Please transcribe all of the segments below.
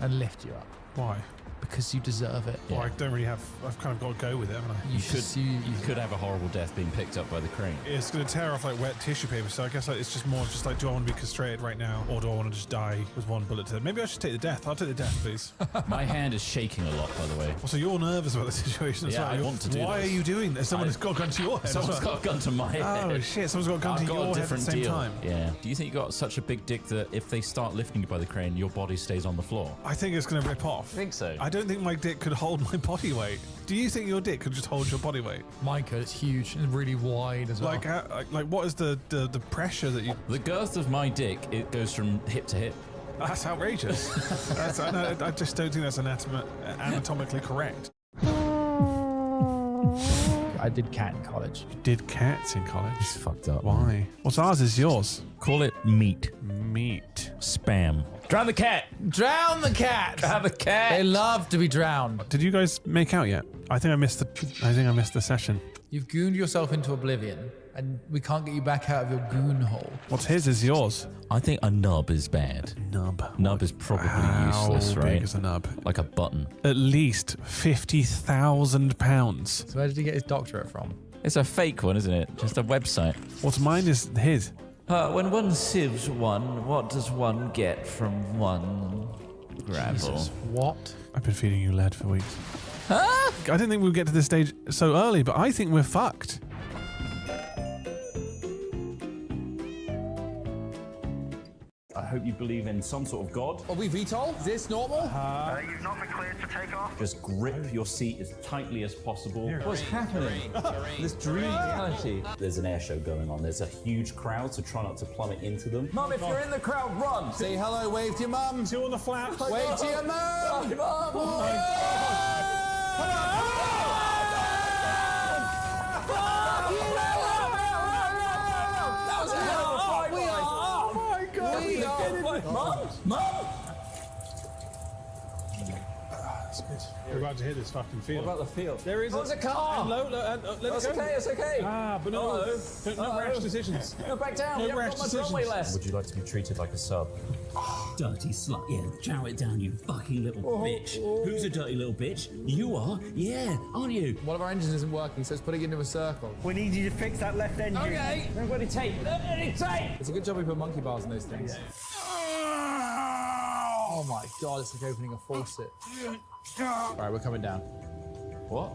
and lift you up. Why? Because you deserve it. Well, I don't really have. I've kind of got to go with it, haven't I? You could have a horrible death being picked up by the crane. It's going to tear off like wet tissue paper, so I guess like, it's just more just like, do I want to be castrated right now, or do I want to just die with one bullet to the head? Maybe I should take the death. I'll take the death, please. My hand is shaking a lot, by the way. Well, so you're nervous about the situation as well. I want to do Why this. are you doing this? Someone has got a gun to your head. Someone's got a gun to my head. Oh shit! Someone's got a gun to your head at the same time. Yeah. Do you think you got such a big dick that if they start lifting you by the crane, your body stays on the floor? I think it's going to rip off. I think so. I don't think my dick could hold my body weight. Do you think your dick could just hold your body weight? Mine could. It's huge and really wide as well. Like what is the pressure that you? The girth of my dick, it goes from hip to hip. That's outrageous. I just don't think that's anatomically correct. I did cat in college. You did cats in college? It's fucked up. Why? What's ours is yours. Call it meat. Meat. Spam. Drown the cat! Drown the cat! Drown the cat! They love to be drowned. Did you guys make out yet? I think I missed the session. You've gooned yourself into oblivion, and we can't get you back out of your goon hole. What's his is yours. I think a nub is bad. Nub. Nub is probably useless, How right? big is a nub? Like a button. At least £50,000. So where did he get his doctorate from? It's a fake one, isn't it? Just a website. What's mine is his. When one sieves one, what does one get from one grapple? Jesus. What? I've been feeding you lead for weeks. Huh? I didn't think we'd get to this stage so early, but I think we're fucked. I hope you believe in some sort of god. Are we VTOL? Is this normal? You've not been cleared for takeoff. Just grip your seat as tightly as possible. What's happening? This dream reality. There's an air show going on. There's a huge crowd, so try not to plummet into them. Mum, if you're in the crowd, run! Say hello, wave to your mum. Two on the flaps. Wave to your mum. Mum! That's good. We're about to hit this fucking field. What about the field? There is a car! Let it go. It's okay. Ah, but no rash decisions. No, back down. No We haven't rash got much decisions. runway left. Would you like to be treated like a sub? Dirty slut. Yeah, chow it down, you fucking little bitch. Who's a dirty little bitch? You are? Yeah, aren't you? One of our engines isn't working, so it's putting it into a circle. We need you to fix that left engine. Okay. Everybody take. It's a good job we put monkey bars in those things. Oh my god, it's like opening a faucet. Alright, we're coming down. What?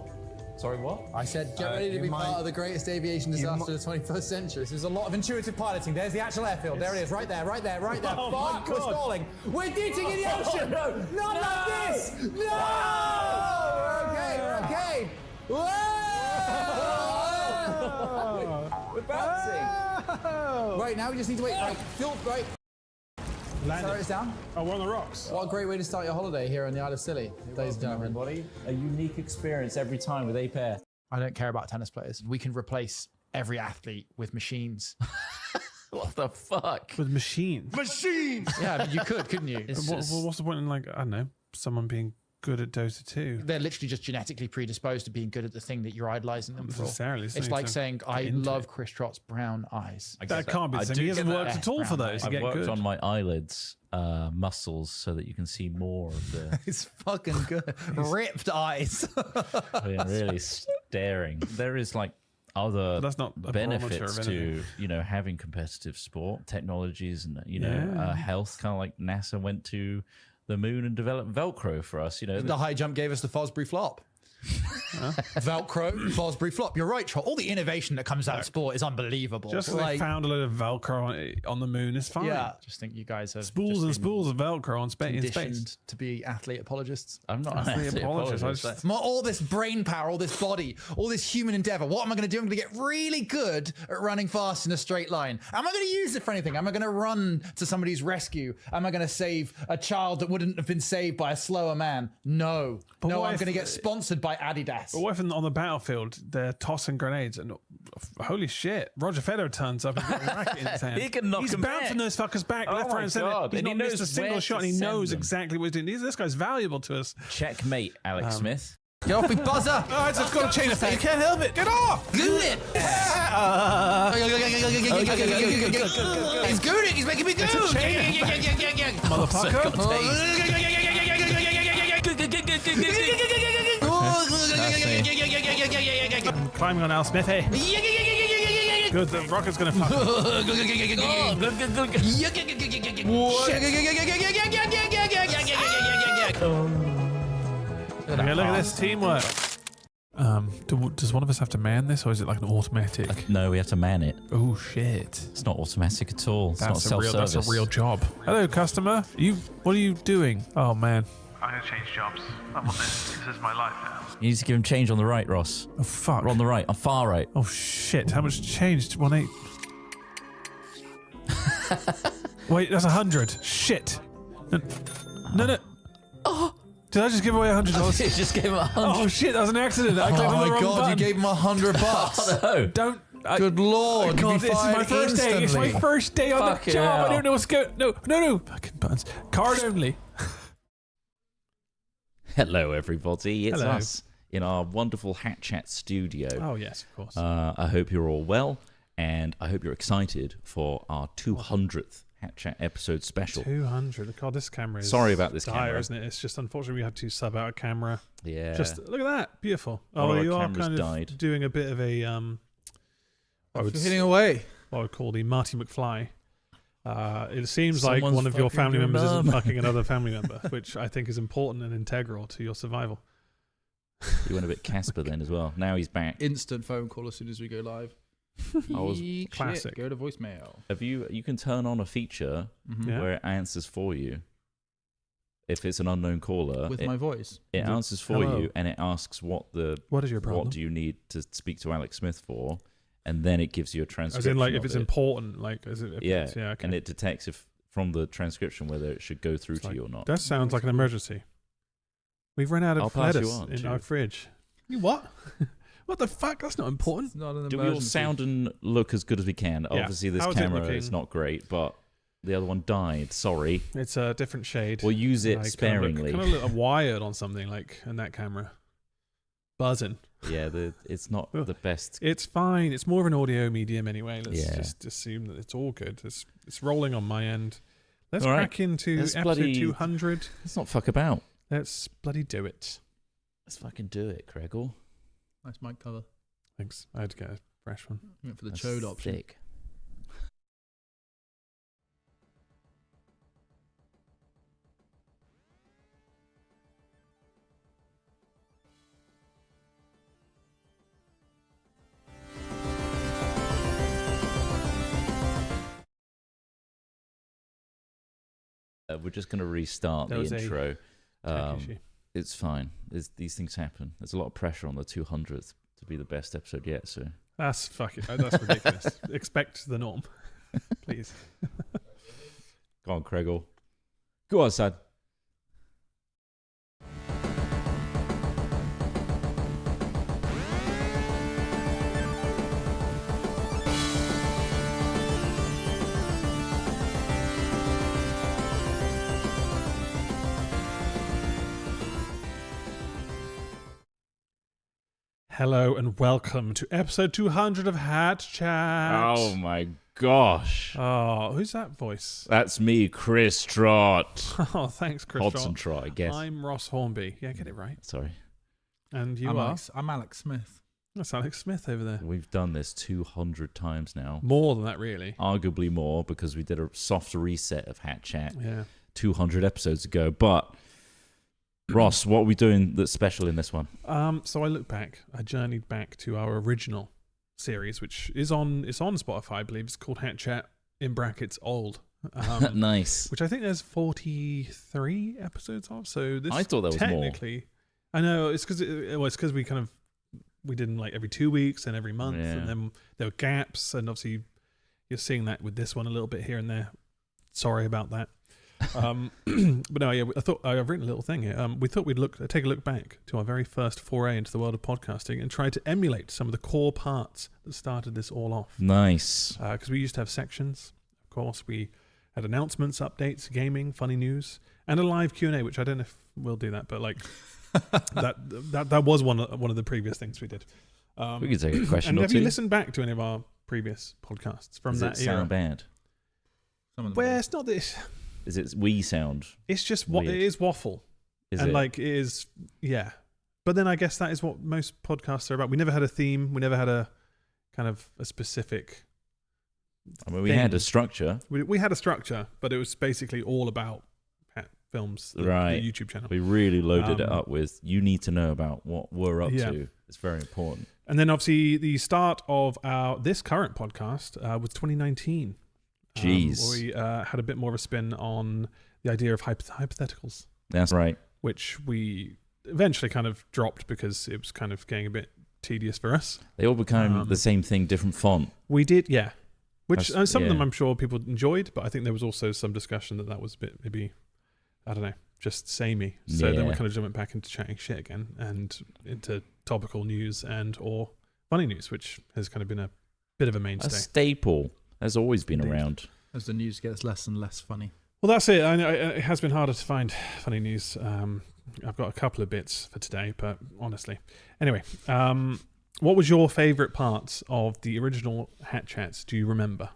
Sorry, what? I said, get ready to be part of the greatest aviation disaster of the 21st century. There's a lot of intuitive piloting. There's the actual airfield. There it is, right there, right there, right there. Oh my Fuck, we're God. stalling. We're ditching in the ocean. No, not like this. No! We're okay. Whoa! We're bouncing. Right, now we just need to wait. Right, fuel, right. Slow it down. Oh, we're on the rocks. What a great way to start your holiday here on the Isle of Scilly, ladies and gentlemen. Everybody, a unique experience every time with Ape Air. I don't care about tennis players. We can replace every athlete with machines. What the fuck? With machines. Yeah, I mean, you could, couldn't you? What's the point in, like, I don't know, someone being good at Dota 2? They're literally just genetically predisposed to being good at the thing that you're idolizing them for. Necessarily. It's like saying, I love Chris Trott's brown eyes. That can't be the same. He hasn't worked at all for those. I've worked on my eyelids muscles so that you can see more of the It's fucking good. Ripped eyes. really staring. There is like other That's not a barometer benefits of to anything. having competitive sport technologies and health. Kind of like NASA went to the moon and developed Velcro for us. The high jump gave us the Fosbury flop. Velcro, Fosbury flop. You're right, Trot. All the innovation that comes out of sport is unbelievable. Just like, they found a load of Velcro on the moon is fine. Yeah, just think you guys have Spools just and been spools of Velcro in space. conditioned to be athlete apologists. I'm not an Athlete athlete apologist. I apologist. just- All this brain power, all this body, all this human endeavor. What am I going to do? I'm going to get really good at running fast in a straight line. Am I going to use it for anything? Am I going to run to somebody's rescue? Am I going to save a child that wouldn't have been saved by a slower man? No. No, what I'm if- going to get sponsored by Adidas. But what if on the battlefield they're tossing grenades and holy shit, Roger Federer turns up and got a racket in his hand. He can knock He's them bouncing back. those fuckers back Oh left, my right, and center. God. He's And he not missed a knows single where shot, to and he send knows them. exactly what he's doing. This guy's valuable to us. Checkmate, Alex Smith. Get off me, buzzer! Oh, it's got a chain effect. You can't help it. Get off! Goon it! He's gooning! He's making me goon! Motherfucker. I'm climbing on Al Smithy. Good, the rocket's gonna fuck. Okay, look at this teamwork. Does one of us have to man this, or is it like an automatic? No, we have to man it. Oh shit! It's not automatic at all. It's not That's self-service. a real job. Hello, customer. What are you doing? Oh man. I'm gonna change jobs. I want this. This is my life now. You need to give him change on the right, Ross. Oh fuck. Or on the right, on far right. Oh shit! How much changed? 1 8. Wait, that's 100. Shit. No. Oh. Did I just give away $100? You just gave him 100. Oh shit! That was an accident. I clicked Oh on the my wrong god, button. you gave him $100. Oh, no. Don't. Good lord, God, you'd be this is my fired first day. It's my instantly. first day on the Fucking job. hell. I don't know what's going. No. Fucking buttons. Card only. Hello, everybody. It's Hello. us in our wonderful Hat Chat studio. Oh yes, of course. I hope you're all well, and I hope you're excited for our 200th Hat Chat episode special. 200. God, this camera is. Sorry about this dire, camera. isn't it? It's just unfortunately we had to sub out a camera. Yeah. Just look at that, beautiful. One of Oh, our you are cameras kind of died. doing a bit of a I would Hitting away. what I would call the Marty McFly. It seems like Someone's one of your fucking family your members isn't mum. fucking another family member, which I think is important and integral to your survival. You went a bit Casper then as well. Now he's back. Instant phone call as soon as we go live. I was Shit, classic. Go to voicemail. You can turn on a feature Yeah. where it answers for you. If it's an unknown caller, With it, my voice. it answers for Hello. you, and it asks what What is your problem? what do you need to speak to Alex Smith for, and then it gives you a As transcription. in, like, if of it's it. important, like, is it? If Yeah, it's, yeah. Okay. and it detects if from the transcription whether it should go through It's to like, you or not. That sounds like an emergency. We've run out I'll of pass you lettuce on, in too. our fridge. You what? What the fuck? That's not important. It's not an Do we all emergency. sound and look as good as we can? Yeah. Obviously, this How is it camera looking? is not great, but the other one died. Sorry. It's a different shade. We'll use it I sparingly. Kind of look wired on something like in that camera. Buzzing. Yeah, it's not Ugh. the best. It's fine. It's more of an audio medium anyway. Let's Yeah. just assume that it's all good. It's rolling on my end. Let's All right. crack into Let's episode bloody- 200. Let's not fuck about. Let's bloody do it. Let's fucking do it, Gregor. Nice mic cover. Thanks. I had to get a fresh one. Went for the That's chode option. thick. We're just going to restart There the was a intro. Tech issue. It's fine. These things happen. There's a lot of pressure on the 200th to be the best episode yet. So That's fucking. That's ridiculous. Expect the norm, please. go on, Gregor. Go on, son. Hello and welcome to episode 200 of Hat Chat. Oh my gosh. Oh, who's that voice? That's me, Chris Trott. Oh, thanks, Chris. Hodson Trott. Trott, I guess. I'm Ross Hornby. Yeah, get it right. Sorry. And you I'm are? Alex Smith. That's Alex Smith over there. We've done this 200 times now. More than that, really. Arguably more, because we did a soft reset of Hat Chat Yeah. 200 episodes ago. But Ross, what are we doing that's special in this one? So I look back. I journeyed back to our original series, which is on Spotify, I believe. It's called Hat Chat in brackets old. Nice. Which I think there's 43 episodes of. So this I thought there was more. technically, I know it's because we did them like every 2 weeks and every month, Yeah. and then there were gaps, and obviously you're seeing that with this one a little bit here and there. Sorry about that. But no, yeah, I thought I've written a little thing here. We thought we'd take a look back to our very first foray into the world of podcasting and try to emulate some of the core parts that started this all off. Nice. Because we used to have sections. Of course, we had announcements, updates, gaming, funny news, and a live Q&A, which I don't know if we'll do that, but like that was one of the previous things we did. We could take a question And or have two. you listened back to any of our previous podcasts from Does that it era? sound bad? Some of them Well, do. it's not this. Is it we sound? It's just what Weird. it is waffle. Is and it? like it is, yeah. But then I guess that is what most podcasts are about. We never had a theme. We never had a kind of a specific. I mean, we had a structure. We had a structure, but it was basically all about films. The YouTube channel. We really loaded it up with. You need to know about what we're up Yeah. to. It's very important. And then obviously the start of this current podcast was 2019. Jeez. Where we had a bit more of a spin on the idea of hypotheticals. That's right. Which we eventually kind of dropped because it was kind of getting a bit tedious for us. They all became the same thing, different font. We did, yeah. Which some of them yeah. I'm sure people enjoyed, but I think there was also some discussion that was a bit maybe, I don't know, just samey. So then we Yeah. kind of went back into chatting shit again and into topical news and or funny news, which has kind of been a bit of a A mainstay. staple has always been around. As the news gets less and less funny. Well, that's it. I know it has been harder to find funny news. I've got a couple of bits for today, but honestly. Anyway, what was your favourite parts of the original Hat Chats? Do you remember?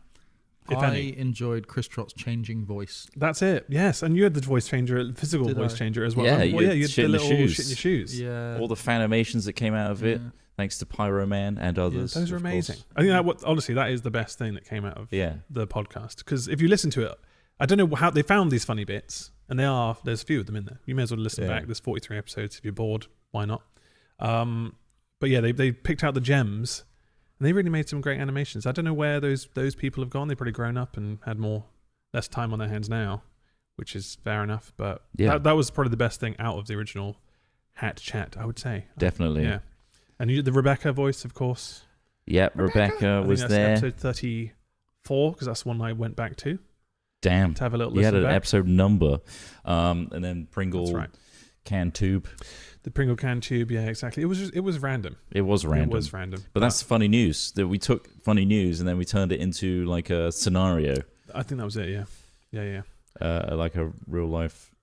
If I any. enjoyed Chris Trott's changing voice. That's it. Yes, and you had the voice changer, physical Did voice I? changer as well. Yeah, Well, you had shit the in your little shoes. shit in your shoes. Yeah. All the fan animations that came out of it, Yeah. thanks to Pyro Man and others. Those are of amazing. course. I think honestly, that is the best thing that came out of Yeah. the podcast. Because if you listen to it, I don't know how they found these funny bits, and there's a few of them in there. You may as well listen Yeah. back. There's 43 episodes. If you're bored, why not? But yeah, they picked out the gems, and they really made some great animations. I don't know where those people have gone. They've probably grown up and had less time on their hands now, which is fair enough. But Yeah. that was probably the best thing out of the original Hat Chat, I would say. Definitely. Yeah. And the Rebecca voice, of course. Yep, Rebecca I think was that's there. episode 34, because that's the one I went back to Damn. have a little You had listen an back. episode number. And then Pringle That's right. can tube. The Pringle can tube, yeah, exactly. It was random. It was random. It was random. But that's funny news. That we took funny news and then we turned it into like a scenario. I think that was it, yeah. Yeah. Like a real life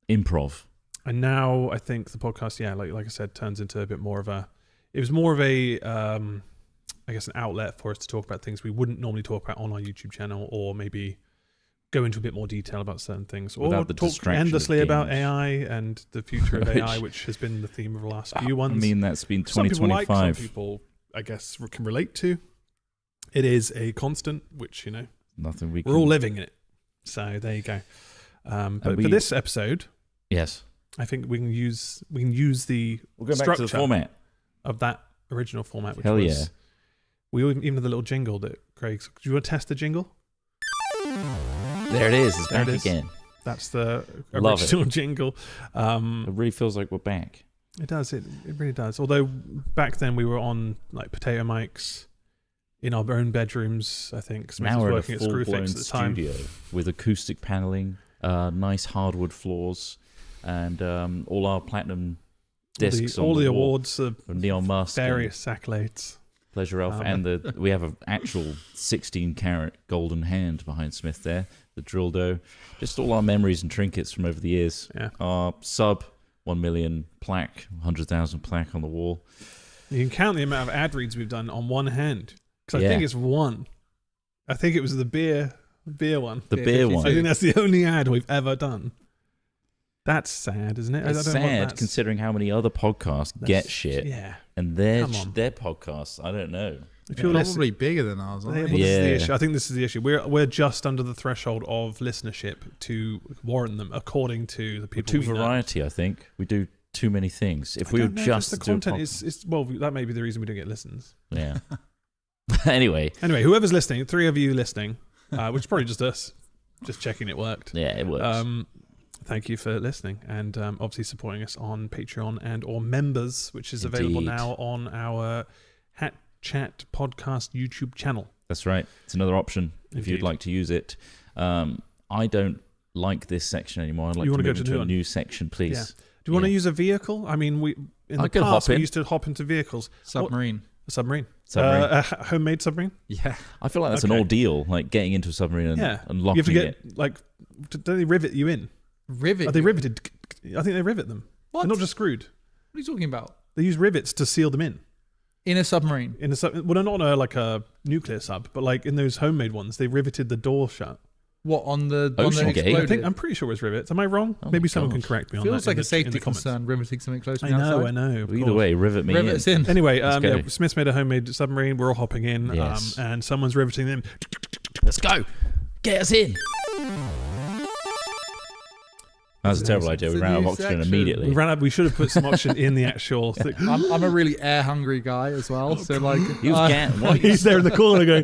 improv. And now I think the podcast, yeah, like I said, turns into a bit more of a... It was more of a, I guess, an outlet for us to talk about things we wouldn't normally talk about on our YouTube channel, or maybe go into a bit more detail about certain things, or Without the talk distraction of endlessly about games. AI and the future of AI, which has been the theme of the last few ones. I mean, that's been Some people like, 2025. some people, I guess, can relate to. It is a constant, which, Nothing we we're all living in it. So there you go. But for this episode, Yes. I think we can use the We'll go back structure to the format. of that original format, which Hell was yeah. we even had the little jingle that Craig's. Do you want to test the jingle? There it is. It's There back it is. again. That's the Love it. original jingle. It really feels like we're back. It does. It really does. Although back then we were on like potato mics in our own bedrooms. I think Smith Now was we're in a working at Screwfix full-blown at the time. studio with acoustic paneling, nice hardwood floors, and all our platinum discs. All on the wall. awards of From Neon Musk, and various accolades. Pleasure Alpha, and we have an actual 16-carat golden hand behind Smith there, the dildo. Just all our memories and trinkets from over the years. Yeah. Our sub 1 million plaque, 100,000 plaque on the wall. You can count the amount of ad reads we've done on one hand. Because I Yeah. think it's one. I think it was the beer one. The beer one. I think that's the only ad we've ever done. That's sad, isn't it? It's I don't know what sad that's- considering how many other podcasts get that's- shit, Yeah. and their Come on. podcasts, I don't know. If you're Probably bigger than ours, aren't Well, they? this is the Yeah. issue. I think this is the issue. We're just under the threshold of listenership to warrant them, according to the We're people. too we know. variety, I think. We do too many things. If I we were don't know, just the to do a content pod- is well, that may be the reason we don't get listens. yeah. Anyway, Anyway, whoever's listening, 3 of you listening, which is probably just us, just checking it worked. yeah, it works. Thank you for listening and obviously supporting us on Patreon and or members, which is available Indeed. now on our Hat Chat podcast YouTube channel. That's right. It's another option if you'd Indeed. like to use it. I don't like this section anymore. I'd like You to wanna go move to into the a one? new section, please. Yeah. Do you want to Yeah. use a vehicle? I mean, in I the could past hop in. we used to hop into vehicles. Submarine. A submarine. Submarine. A homemade submarine? Yeah. I feel like that's Okay. an ordeal, like getting into a submarine and Yeah. unlocking You have to get, it. like, don't they rivet you in? Rivet. Are they riveted? I think they rivet them. What? They're not just screwed. What are you talking about? They use rivets to seal them in. In a submarine. In a sub, well, not on like a nuclear sub, but like in those homemade ones, they riveted the door shut. What, on the one Ocean that Gate? exploded? I'm pretty sure it was rivets. Am I wrong? Oh Maybe my someone God. can correct me on Feels that. like a safety comments. concern riveting something close to I the know, outside. I know. of Either course. way, rivet me Rivets in. in. Anyway, go. Smith's made a homemade submarine. We're all hopping in, Yes. and someone's riveting them. Let's go. Get us in. That was a terrible idea. We It's a ran out of new oxygen section. immediately. We ran up. We should have put some oxygen in the actual thing. I'm a really air hungry guy as well, so like He was what? He's there in the corner going,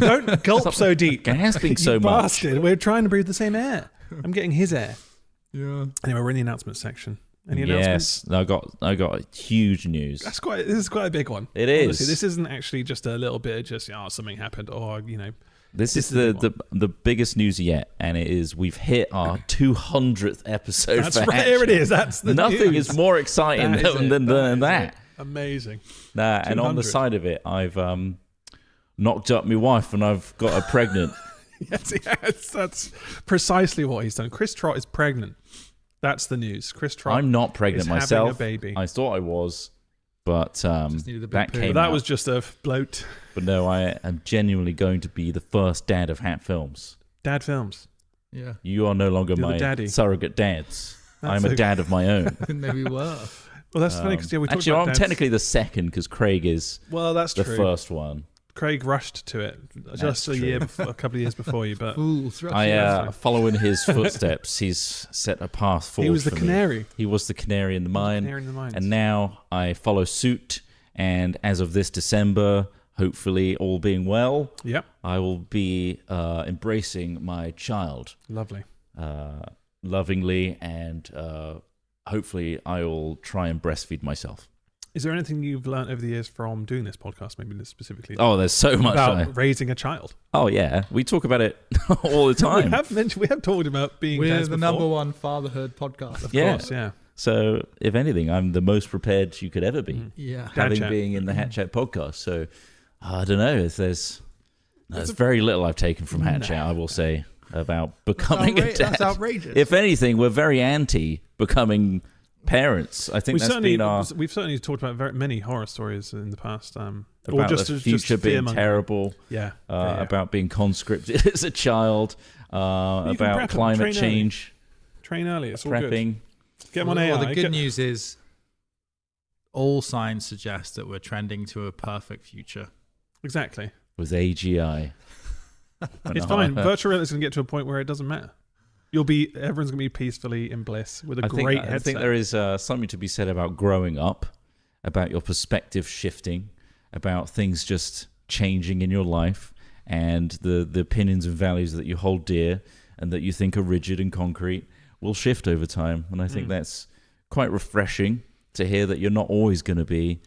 "Don't gulp so deep, gasping so you much. bastard. We're trying to breathe the same air. I'm getting his air." yeah. Anyway, we're in the announcements section. Any announcements? Yes, I got huge news. This is quite a big one. It is. Honestly, this isn't actually just a little bit of just something happened, or This is This is a big the biggest news yet, and it is we've hit our 200th episode. that's for right. Here it Hatchet. is. That's the Nothing news. is more exciting That is it. than that. It. Amazing. Nah, and on the 200. side of it, I've knocked up my wife, and I've got her pregnant. Yes, that's precisely what he's done. Chris Trott is pregnant. That's the news. Chris Trott. I'm not pregnant is having myself. a baby. I thought I was, but needed a big that poo. came But that out. was just a bloat. But no, I am genuinely going to be the first dad of Hat Films. Dad Films. Yeah. You are no longer You're the my daddy. surrogate dads. That's I'm a a- dad of my own. I didn't know we were. Well, that's funny because we talked Actually, about I'm dads. technically the second because Craig is Well, that's the true. first one. Craig rushed to it just That's a couple of years before you, but Fools. Rush. I follow in his footsteps. He's set a path forward. he was the for me. canary. He was the canary in the mine. Canary in the mines. And now I follow suit. And as of this December, hopefully all being well, Yep. I will be embracing my child Lovely. lovingly, and hopefully I will try and breastfeed myself. Is there anything you've learned over the years from doing this podcast, maybe this specifically? Oh, there's so much. about raising a child. Oh yeah, we talk about it all the time. We have talked about being We're dads the before. number one fatherhood podcast. Of Yeah. course, yeah. So if anything, I'm the most prepared you could ever be. Yeah. Dad Having chat. being in the Hat Chat podcast. So I don't know if there's very little I've taken from Hat Chat, I will say, about becoming a dad. That's outrageous. If anything, we're very anti becoming parents. I think that's been our We've certainly talked about very many horror stories in the past. Or about just the future being fear-mongering. terrible. Yeah. About being conscripted as a child. You can prep 'em, About climate train early. change. Train early. It's all good. Prepping. Get them on Well, AI. the good news is all signs suggest that we're trending to a perfect future. Exactly. With AGI. It's fine. Virtual reality is going to get to a point where it doesn't matter. Everyone's going to be peacefully in bliss with a great headset. I think there is something to be said about growing up, about your perspective shifting, about things just changing in your life, and the opinions and values that you hold dear and that you think are rigid and concrete will shift over time. And I think that's quite refreshing to hear that you're not always going to be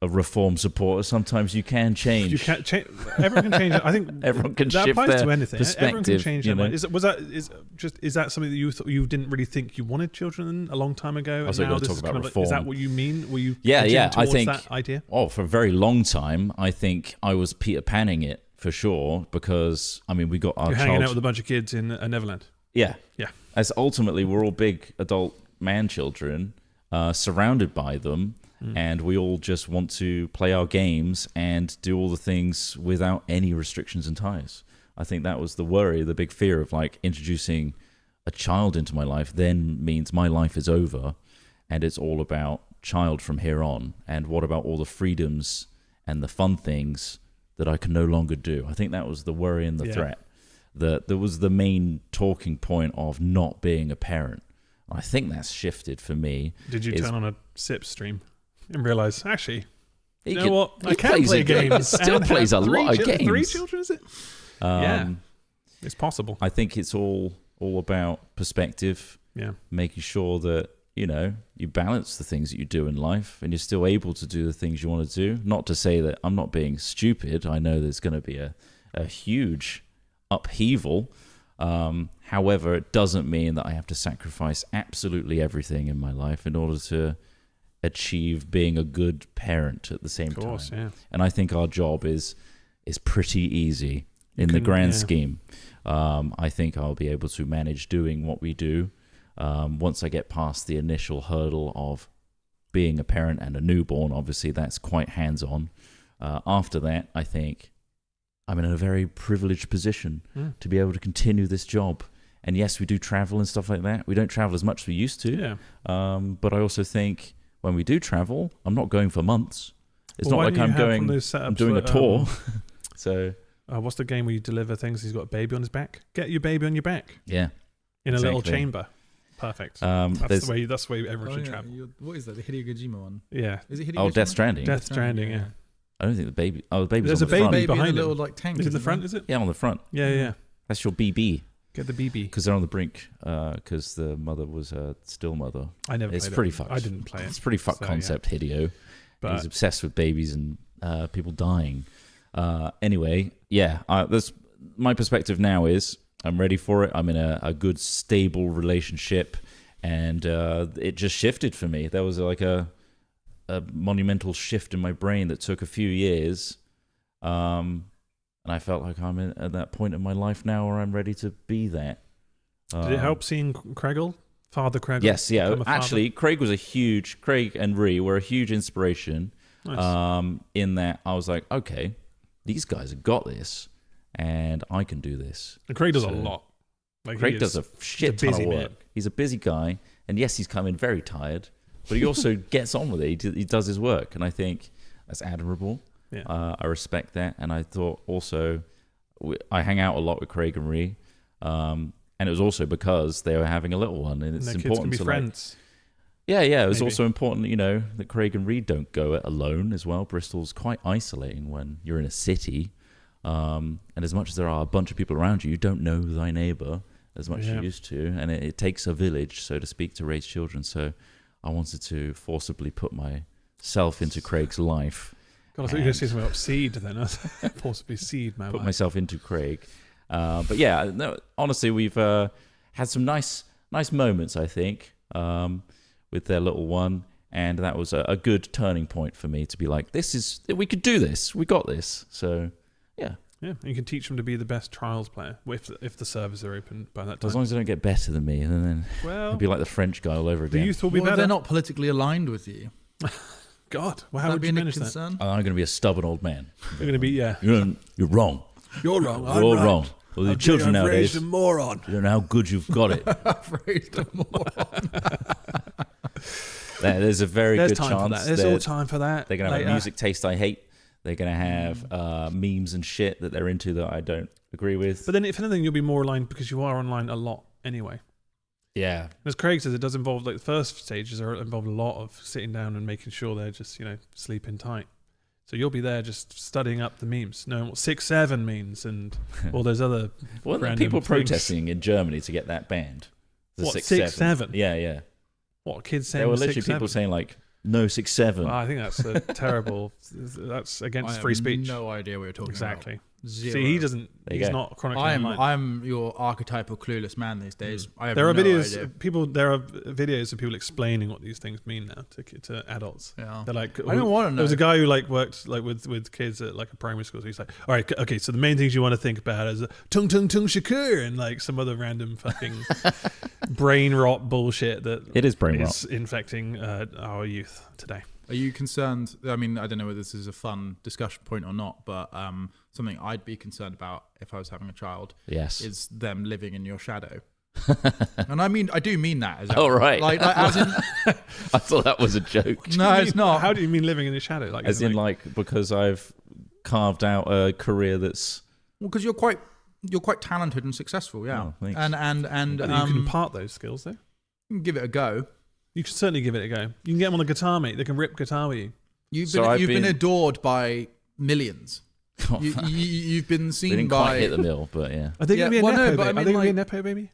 a reform supporter. Sometimes you can change. You can't change. Everyone can change. I think Everyone can that shift applies their to anything. Everyone can perspective, change you their know? mind. Is that something that you thought you didn't really think you wanted children a long time ago? Also, and now gotta this talk is about kind of is that reform. what you mean? Were you Yeah, edging I towards think that idea? for a very long time, I think I was Peter Panning it for sure, because I mean we got our You're child. hanging out with a bunch of kids in Neverland. Yeah. Yeah. As ultimately we're all big adult man children, surrounded by them, and we all just want to play our games and do all the things without any restrictions and ties. I think that was the worry, the big fear of like introducing a child into my life then means my life is over and it's all about child from here on. And what about all the freedoms and the fun things that I can no longer do? I think that was the worry and the threat. That was the main talking point of not being a parent. I think that's shifted for me. Did you turn on a SIP stream and realize, actually, He you can- know what? I he can plays play a game. games. Still and plays have a lot of Three games. children, is it? Yeah. It's possible. I think it's all about perspective, Yeah. making sure that, you know, you balance the things that you do in life and you're still able to do the things you want to do. Not to say that I'm not being stupid. I know there's going to be a huge upheaval. However, it doesn't mean that I have to sacrifice absolutely everything in my life in order to achieve being a good parent at the same Of course, time. yeah. And I think our job is pretty easy in the can- grand yeah. scheme. I think I'll be able to manage doing what we do once I get past the initial hurdle of being a parent and a newborn. Obviously, that's quite hands-on. After that, I think I'm in a very privileged position to be able to continue this job. And yes, we do travel and stuff like that. We don't travel as much as we used to. Yeah. But I also think when we do travel, I'm not going for months. It's Well, not why like do you I'm have one going. of those I'm setups doing a that, tour. So what's the game where you deliver things? He's got a baby on his back. Get your baby on your back yeah, in a little Exactly. chamber. Perfect. there's- That's the way everyone should travel. What is that? The Hideo Kojima one? Yeah. Is it Hideo oh, Kojima? Death Stranding. Death Stranding. Yeah. I don't think the baby. Oh, the baby's There's on a the front. baby Baby in behind a little him. like tank. Is it the isn't front? there? Is it? Yeah, on the front. Yeah. That's your BB Get the BB. because they're on the brink. Because the mother was a still mother. I never. It's played pretty it. fucked. I didn't play it. It's a pretty fucked So, yeah. concept, Hideo. But He's obsessed with babies and people dying. Anyway, yeah. That's my perspective now. Is I'm ready for it. I'm in a good, stable relationship, and it just shifted for me. There was like a monumental shift in my brain that took a few years, and I felt like I'm at that point in my life now where I'm ready to be that. did it help seeing Craigle, Father Craigle? Yes, yeah. become a father? Actually, Craig and Ree were a huge inspiration. Nice. In that I was like, okay, these guys have got this, and I can do this. And Craig does a So- lot. Like Craig he does is- a shit he's a ton busy of work. man. He's a busy guy, and yes, he's come in very tired, but he also gets on with it. He does his work, and I think that's admirable. Yeah. I respect that, and I thought also I hang out a lot with Craig and Ree, and it was also because they were having a little one, and it's and their important kids can be to like, friends. yeah. It was Maybe. also important, that Craig and Reed don't go it alone as well. Bristol's quite isolating when you're in a city. And as much as there are a bunch of people around you, you don't know thy neighbor as much as Yeah. you used to. And it takes a village, so to speak, to raise children. So I wanted to forcibly put myself into Craig's life. God, I thought you were going to say something about seed then. Possibly seed, man. Put myself into Craig. But yeah, no, honestly, we've had some nice moments, I think, with their little one, and that was a good turning point for me to be like, we could do this, we got this. So yeah, Yeah, you can teach them to be the best trials player if the servers are open by that time. as long as they don't get better than me, and then well, it'd be like the French guy all over the again. youth will be Well, better. they're not politically aligned with you. God, well, how Would would that you be a manage that? concern? I'm going to be a stubborn old man. You're going to be You're wrong. You're wrong. You're all wrong. Well, the children I've nowadays, raised a moron. you don't know how good you've got it. There's a very There's good time chance for that. There's all time for that. they're going to have Later. a music taste I hate. They're going to have memes and shit that they're into that I don't agree with. But then, if anything, you'll be more aligned because you are online a lot anyway. yeah, As Craig says, it does involve, like, the first stages involve a lot of sitting down and making sure they're just, sleeping tight. So you'll be there just studying up the memes, knowing what 6-7 means and all those other well, random people things. protesting in Germany to get that banned. The What, 6-7? 6-7? Yeah. What, kids saying There were literally 6-7? people saying like, no 6-7. Well, I think that's a terrible. That's against free speech. No idea what you're talking Exactly. about. Zero. See, he doesn't. There you He's go. not chronically online. I'm your archetypal clueless man these days. I have There are no videos. idea. There are videos of people explaining what these things mean now to adults. Yeah. They're like, I don't want to know. There was a guy who worked with kids at like a primary school. So he's like, all right, okay. So the main things you want to think about is tung tung tung shakur and like some other random fucking brain rot bullshit that It is brain rot. is infecting our youth today. Are you concerned? I mean, I don't know whether this is a fun discussion point or not, but something I'd be concerned about if I was having a child Yes. is them living in your shadow. And I do mean that. As Oh, right. Like as in, I thought that was a joke. no, it's not. How do you mean living in the shadow? Like, As in like because I've carved out a career that's Well, because you're quite talented and successful, yeah. Oh, thanks. And you can impart those skills though. give it a go. You can certainly give it a go. You can get them on the guitar, mate. They can rip guitar with you. You've So been I've you've been been- adored by millions. oh, You've been we seen didn't by. quite hit the mill, but yeah. Are they going to be a well, no, nepo but I baby? mean, Are they going to be a like- nepo baby?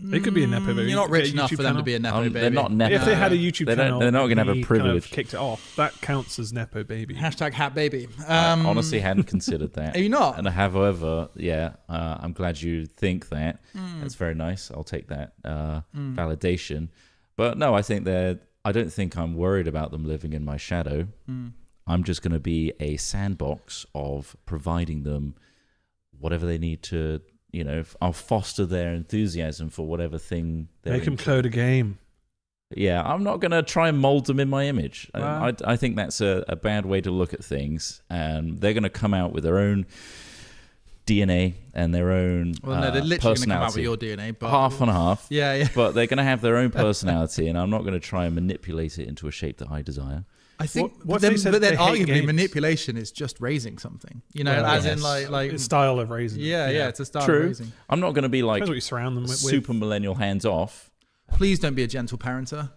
They could be a nepo baby. You're not Get a rich enough YouTube for them to channel. be a nepo baby. They're not nepo. If they had a YouTube They don't- channel, they're not gonna have a he privilege. Kind of kicked it off. That counts as nepo baby. Hashtag hat baby. I honestly hadn't considered that. Are you not? And however, yeah, I'm glad you think that. That's very nice. I'll take that validation. But no, I don't think I'm worried about them living in my shadow. I'm just going to be a sandbox of providing them whatever they need to, I'll foster their enthusiasm for whatever thing they're Make them into. code a game. Yeah, I'm not going to try and mold them in my image. Wow. I think that's a bad way to look at things. And they're going to come out with their own DNA and their own Well, no, they're literally going to come out with personality. your DNA, but Half and half. Yeah. But they're going to have their own personality, and I'm not going to try and manipulate it into a shape that I desire. I think, What if they said but then they hate arguably games? manipulation is just raising something, you know, Well, as yes. in like It's style of raising. yeah, it's a style True. of raising. I'm not going to be like Depends what you surround them with. super millennial hands off. Please don't be a gentle parenter.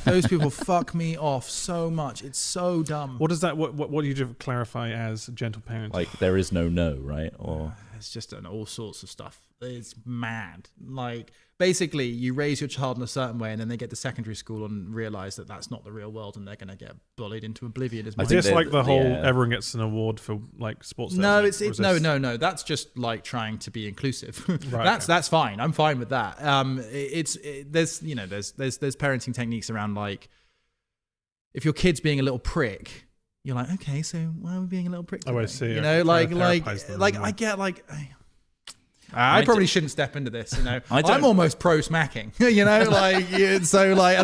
Those people fuck me off so much. It's so dumb. What does that? What do you clarify as gentle parenting? Like there is no, right? Or It's just all sorts of stuff. It's mad. Like basically, you raise your child in a certain way, and then they get to secondary school and realize that that's not the real world, and they're going to get bullied into oblivion. Is my think just they- like the whole yeah. everyone gets an award for like sports. No, day, it's or is no, this- no. That's just like trying to be inclusive. Right, That's fine. I'm fine with that. There's parenting techniques around like if your kid's being a little prick, you're like, okay, so why are we being a little prick? Oh, I today? see. You Okay, know, try to like therapize them, yeah. I get like. I probably shouldn't step into this, you know. I don't- I'm almost pro smacking, you know, and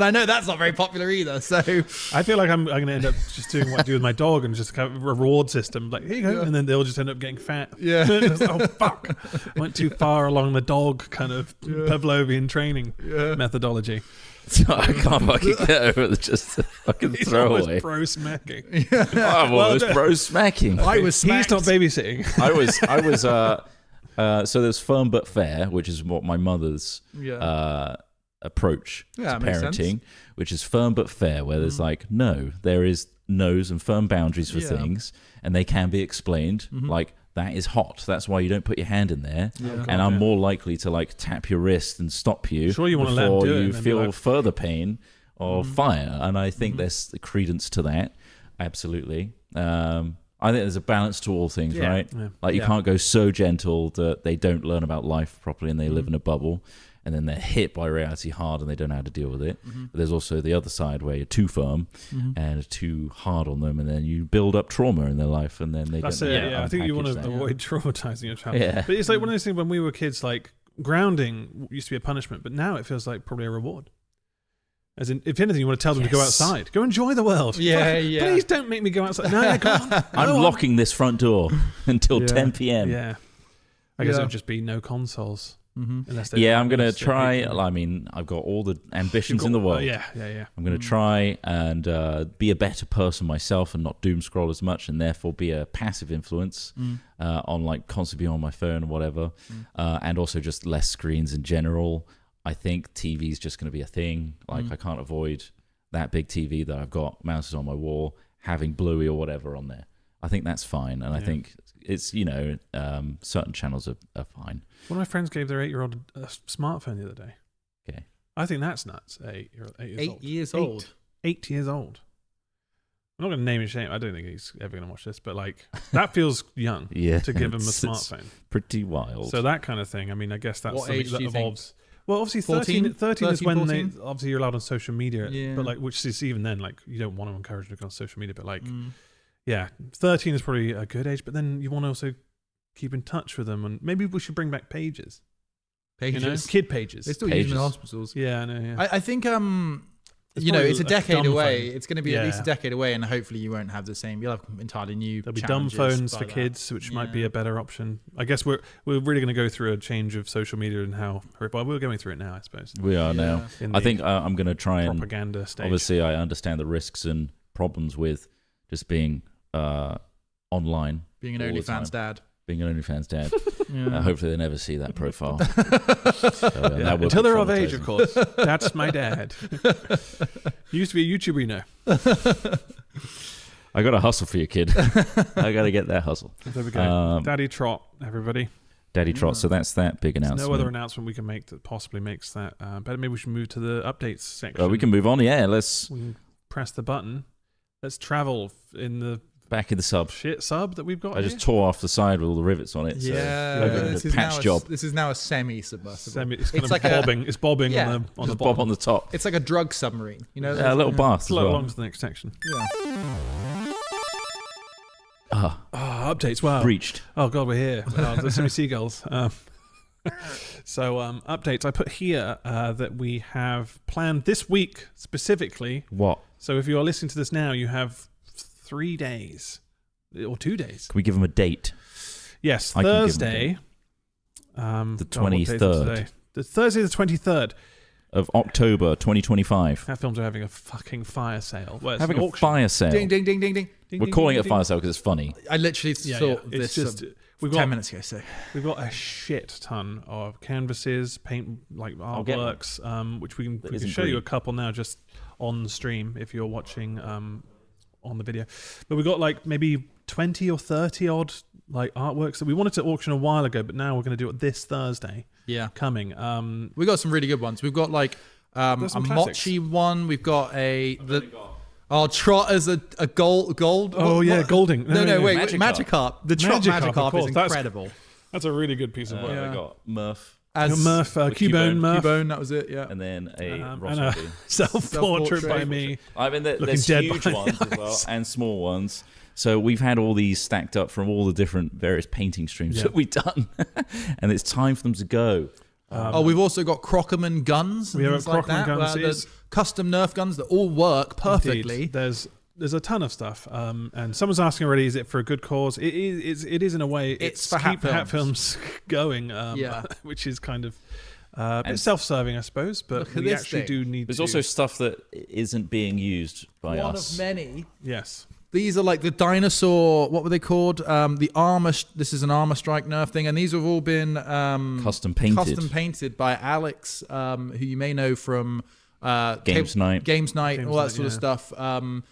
I know that's not very popular either. So I feel like I'm going to end up just doing what I do with my dog and just kind of a reward system. Like, here you go. And then they'll just end up getting fat. Yeah. It's like, oh, fuck. Went too far along the dog kind of Pavlovian training methodology. so I can't fucking get over just fucking He's throw almost away. pro smacking. I'm almost pro smacking. He's not babysitting. I was so there's firm but fair, which is what my mother's approach Yeah, to makes parenting, sense. which is firm but fair, where there's like there is no's and firm boundaries for Yeah. things, and they can be explained. Like that is hot. That's why you don't put your hand in there. And I'm more likely to like tap your wrist and stop you Sure you wanna let 'em before do it you and then be feel like- further pain or fire. And I think there's credence to that. Absolutely. I think there's a balance to all things, Yeah. right? Yeah. Like you can't go so gentle that they don't learn about life properly and they live in a bubble, and then they're hit by reality hard and they don't know how to deal with it. But there's also the other side where you're too firm and too hard on them, and then you build up trauma in their life, and then they That's don't it. know how Yeah, I think you want unpackage to that. avoid traumatizing your child. Yeah. But it's like one of those things when we were kids, like grounding used to be a punishment, but now it feels like probably a reward. As in, if anything, you want to tell them to go Yes. outside. Go enjoy the world. Yeah, Fuck, yeah. Please don't make me go outside. No, go on. I'm Go on. locking this front door until Yeah. 10 p.m. Yeah. I guess Yeah. it would just be no consoles. Unless they Yeah, I'm going to unless they try. hate them. I mean, I've got all the ambitions You've in the got- world. yeah. I'm going to try and be a better person myself and not doom scroll as much, and therefore be a passive influence on like constantly being on my phone or whatever, and also just less screens in general. I think TV is just going to be a thing. Like I can't avoid that big TV that I've got mounted on my wall having Bluey or whatever on there. I think that's fine, and I think it's certain channels are fine. One of my friends gave their 8-year-old a smartphone the other day. Okay. I think that's nuts. 8 years old. 8 years old. 8 years old. I'm not going to name his shame. I don't think he's ever going to watch this, but like that feels young Yeah, to give him a it's smartphone. Pretty wild. So that kind of thing. I mean, I guess that's What something age that do you think? evolves. Well, obviously 14? 13 is when 14? they obviously you're allowed on social media, Yeah. but like which is even then like you don't want to encourage them to go on social media, but like yeah, 13 is probably a good age, but then you want to also keep in touch with them, and maybe we should bring back pages. Pages. You know, kid pages. They still use them in Pages. hospitals. Yeah, I know. Yeah. I think It's you know, probably it's a a decade dumb away. phone. It's going to be at least a Yeah. decade away, and hopefully you won't have the same. You'll have entirely new. There'll be dumb challenges phones by for that. kids, which might be Yeah. a better option. I guess we're really going to go through a change of social media and how. Well, we're going through it now, I suppose. we are now. In I the think I'm going to try and propaganda stage. obviously I understand the risks and problems with just being online, Being an all the OnlyFans time. dad. being an OnlyFans dad. Yeah. Hopefully they never see that profile. So, that would Until be they're of age, of traumatizing. course. That's my dad. He used to be a YouTuber, you know. I got to hustle for you, kid. I got to get that hustle. There we go. Daddy Trot, everybody. Daddy Trot. So that's that big There's announcement. no other announcement we can make that possibly makes that better. Maybe we should move to the updates section. We can move on. Yeah, let's We can press the button. Let's travel in the back in the sub. shit sub that we've got I just here. tore off the side with all the rivets on it. So Yeah, it's a patch job. This is now a semi-submersible. It's kind of like a- bobbing. It's bobbing Yeah. on the Just bottom. bob on the top. It's like a drug submarine, you know. Yeah, a little bath as Float well. along to the next section. Yeah. Updates. Wow. Breached. Oh god, we're here. There's so many seagulls. So updates. I put here that we have planned this week specifically. What? So if you are listening to this now, you have 3 days or 2 days. Can we give them a date? Yes, I can give them Thursday. the God, what day is it 23rd. today? The Thursday the 23rd. of October 2025. Our films are having a fucking fire sale. Well, it's Having an a auction. fire sale. Ding, ding, ding, ding, ding. We're calling it fire sale because it's funny. I literally Yeah, saw yeah. this It's just we've 10 minutes ago. So we've got a shit ton of canvases, paint like get one. artworks, which we can isn't show you green. a couple now just on stream if you're watching on the video. But we've got like maybe 20 or 30 odd like artworks that we wanted to auction a while ago, but now we're going to do it this Thursday. yeah, Coming. we got some really good ones. We've got like a There's some classics. mochi one. We've got Trot as a gold. Oh, yeah, Golding. No, wait, Magikarp. Magikarp. The Trot Magikarp, of Magikarp course. is That's- incredible. That's a really good piece of work. They got Murph, Murph, Cubone. Cubone Murph, Cubone, that was it. Yeah. and then a Ross and a Woody. self-portrait by Self-portrait. me. I mean, looking there's dead huge behind ones the as well, eyes. and small ones. So we've had all these stacked up from all the different various painting streams Yeah. that we've done, and it's time for them to go. We've also got Crockerman guns. And We have things like Crockerman that, guns, where yes. there's custom Nerf guns that all work perfectly. Indeed. There's a ton of stuff, and someone's asking already: is it for a good cause? It is in a way. It's to for keep Hat Films going, Yeah. which is kind of a bit self-serving, I suppose. But Look at we this actually thing. do need. There's to, also stuff that isn't being used by One us. of many. yes. These are like the dinosaur. What were they called? The armor. This is an armor strike Nerf thing, and these have all been Custom painted. Custom painted by Alex, who you may know from Games Night. Games Night, Games all that Night, sort of yeah. stuff. And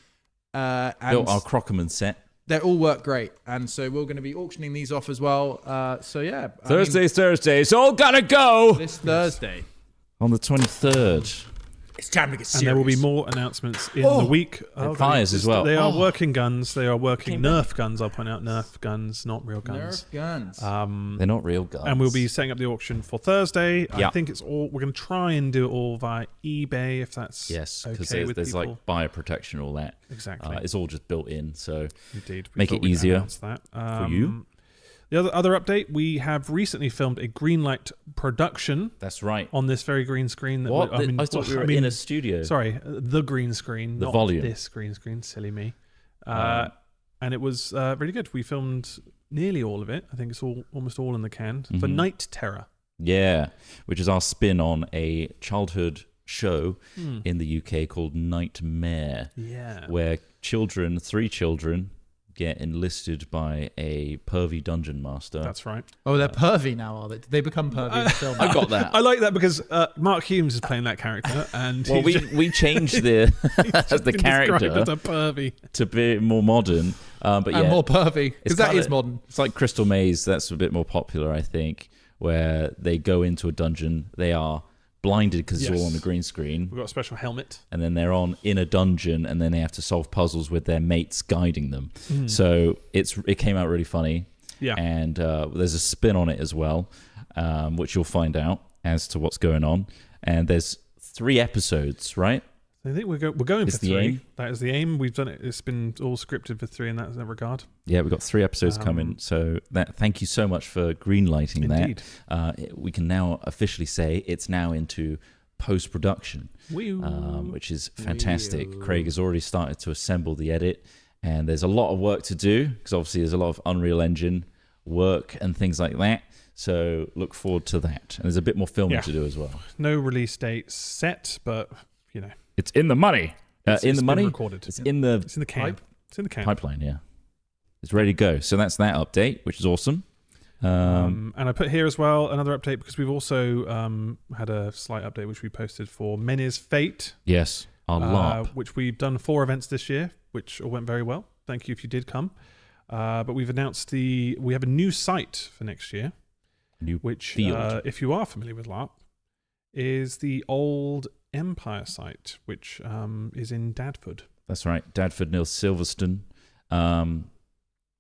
Built our Crockerman set. they all work great, and so we're going to be auctioning these off as well. So yeah, I mean, Thursday, it's all gotta go this Thursday. on the 23rd. It's time to get serious. And there will be more announcements in the week. And fires as well. They are working guns. They are working Nerf guns. I'll point out Nerf guns, not real guns. Nerf guns. They're not real guns. And we'll be setting up the auction for Thursday. I Yeah. think it's all. We're going to try and do it all via eBay if that's yes, okay because with there's people. like buyer protection, all that. Exactly. It's all just built in. So Indeed, we make thought it we'd easier announce that. for you. The other update: we have recently filmed a Greenlight production That's right. on this very green screen. That What? I thought we were in a studio. Sorry, the green screen, The not volume. this green screen. Silly me. And it was really good. We filmed nearly all of it. I think it's almost all in the can for Mm-hmm. Night Terror. Yeah, which is our spin on a childhood show in the UK called Nightmare, Yeah. where three children, get enlisted by a pervy dungeon master. That's right. Oh, they're pervy now, are they? Did they become pervy in the film? I got that. I like that because Mark Humes is playing that character, and Well, he's we changed the just the been described character as a pervy. to be more modern. But And yeah, more pervy, it's because that kinda- is modern. It's like Crystal Maze. That's a bit more popular, I think, where they go into a dungeon. They are blinded because it's all Yes. on the green screen. We've got a special helmet. And then they're in a dungeon, and then they have to solve puzzles with their mates guiding them. So it came out really funny. Yeah. And there's a spin on it as well, which you'll find out as to what's going on. And there's 3 episodes, right? I think we're going Is for the 3. aim? That is the aim. We've done it. It's been all scripted for 3 in that regard. Yeah, we've got 3 episodes coming. So thank you so much for greenlighting Indeed. that. We can now officially say it's now into post-production, which is fantastic. Craig has already started to assemble the edit, and there's a lot of work to do because obviously there's a lot of Unreal Engine work and things like that. So look forward to that. And there's a bit more filming Yeah. to do as well. No release date set, but you know, It's in the money. It's In the been money? recorded. It's in the It's in the can. It's in the can. pipeline, yeah. It's ready to go. So that's that update, which is awesome. And I put here as well another update because we've also had a slight update which we posted for Men's Fate, Yes, our LARP. which we've done 4 events this year, which all went very well. Thank you if you did come. But we've announced we have a new site for next year, New which field. if you are familiar with LARP, is the old Empire site, which is in Dadford. That's right, Dadford Neil Silverstone.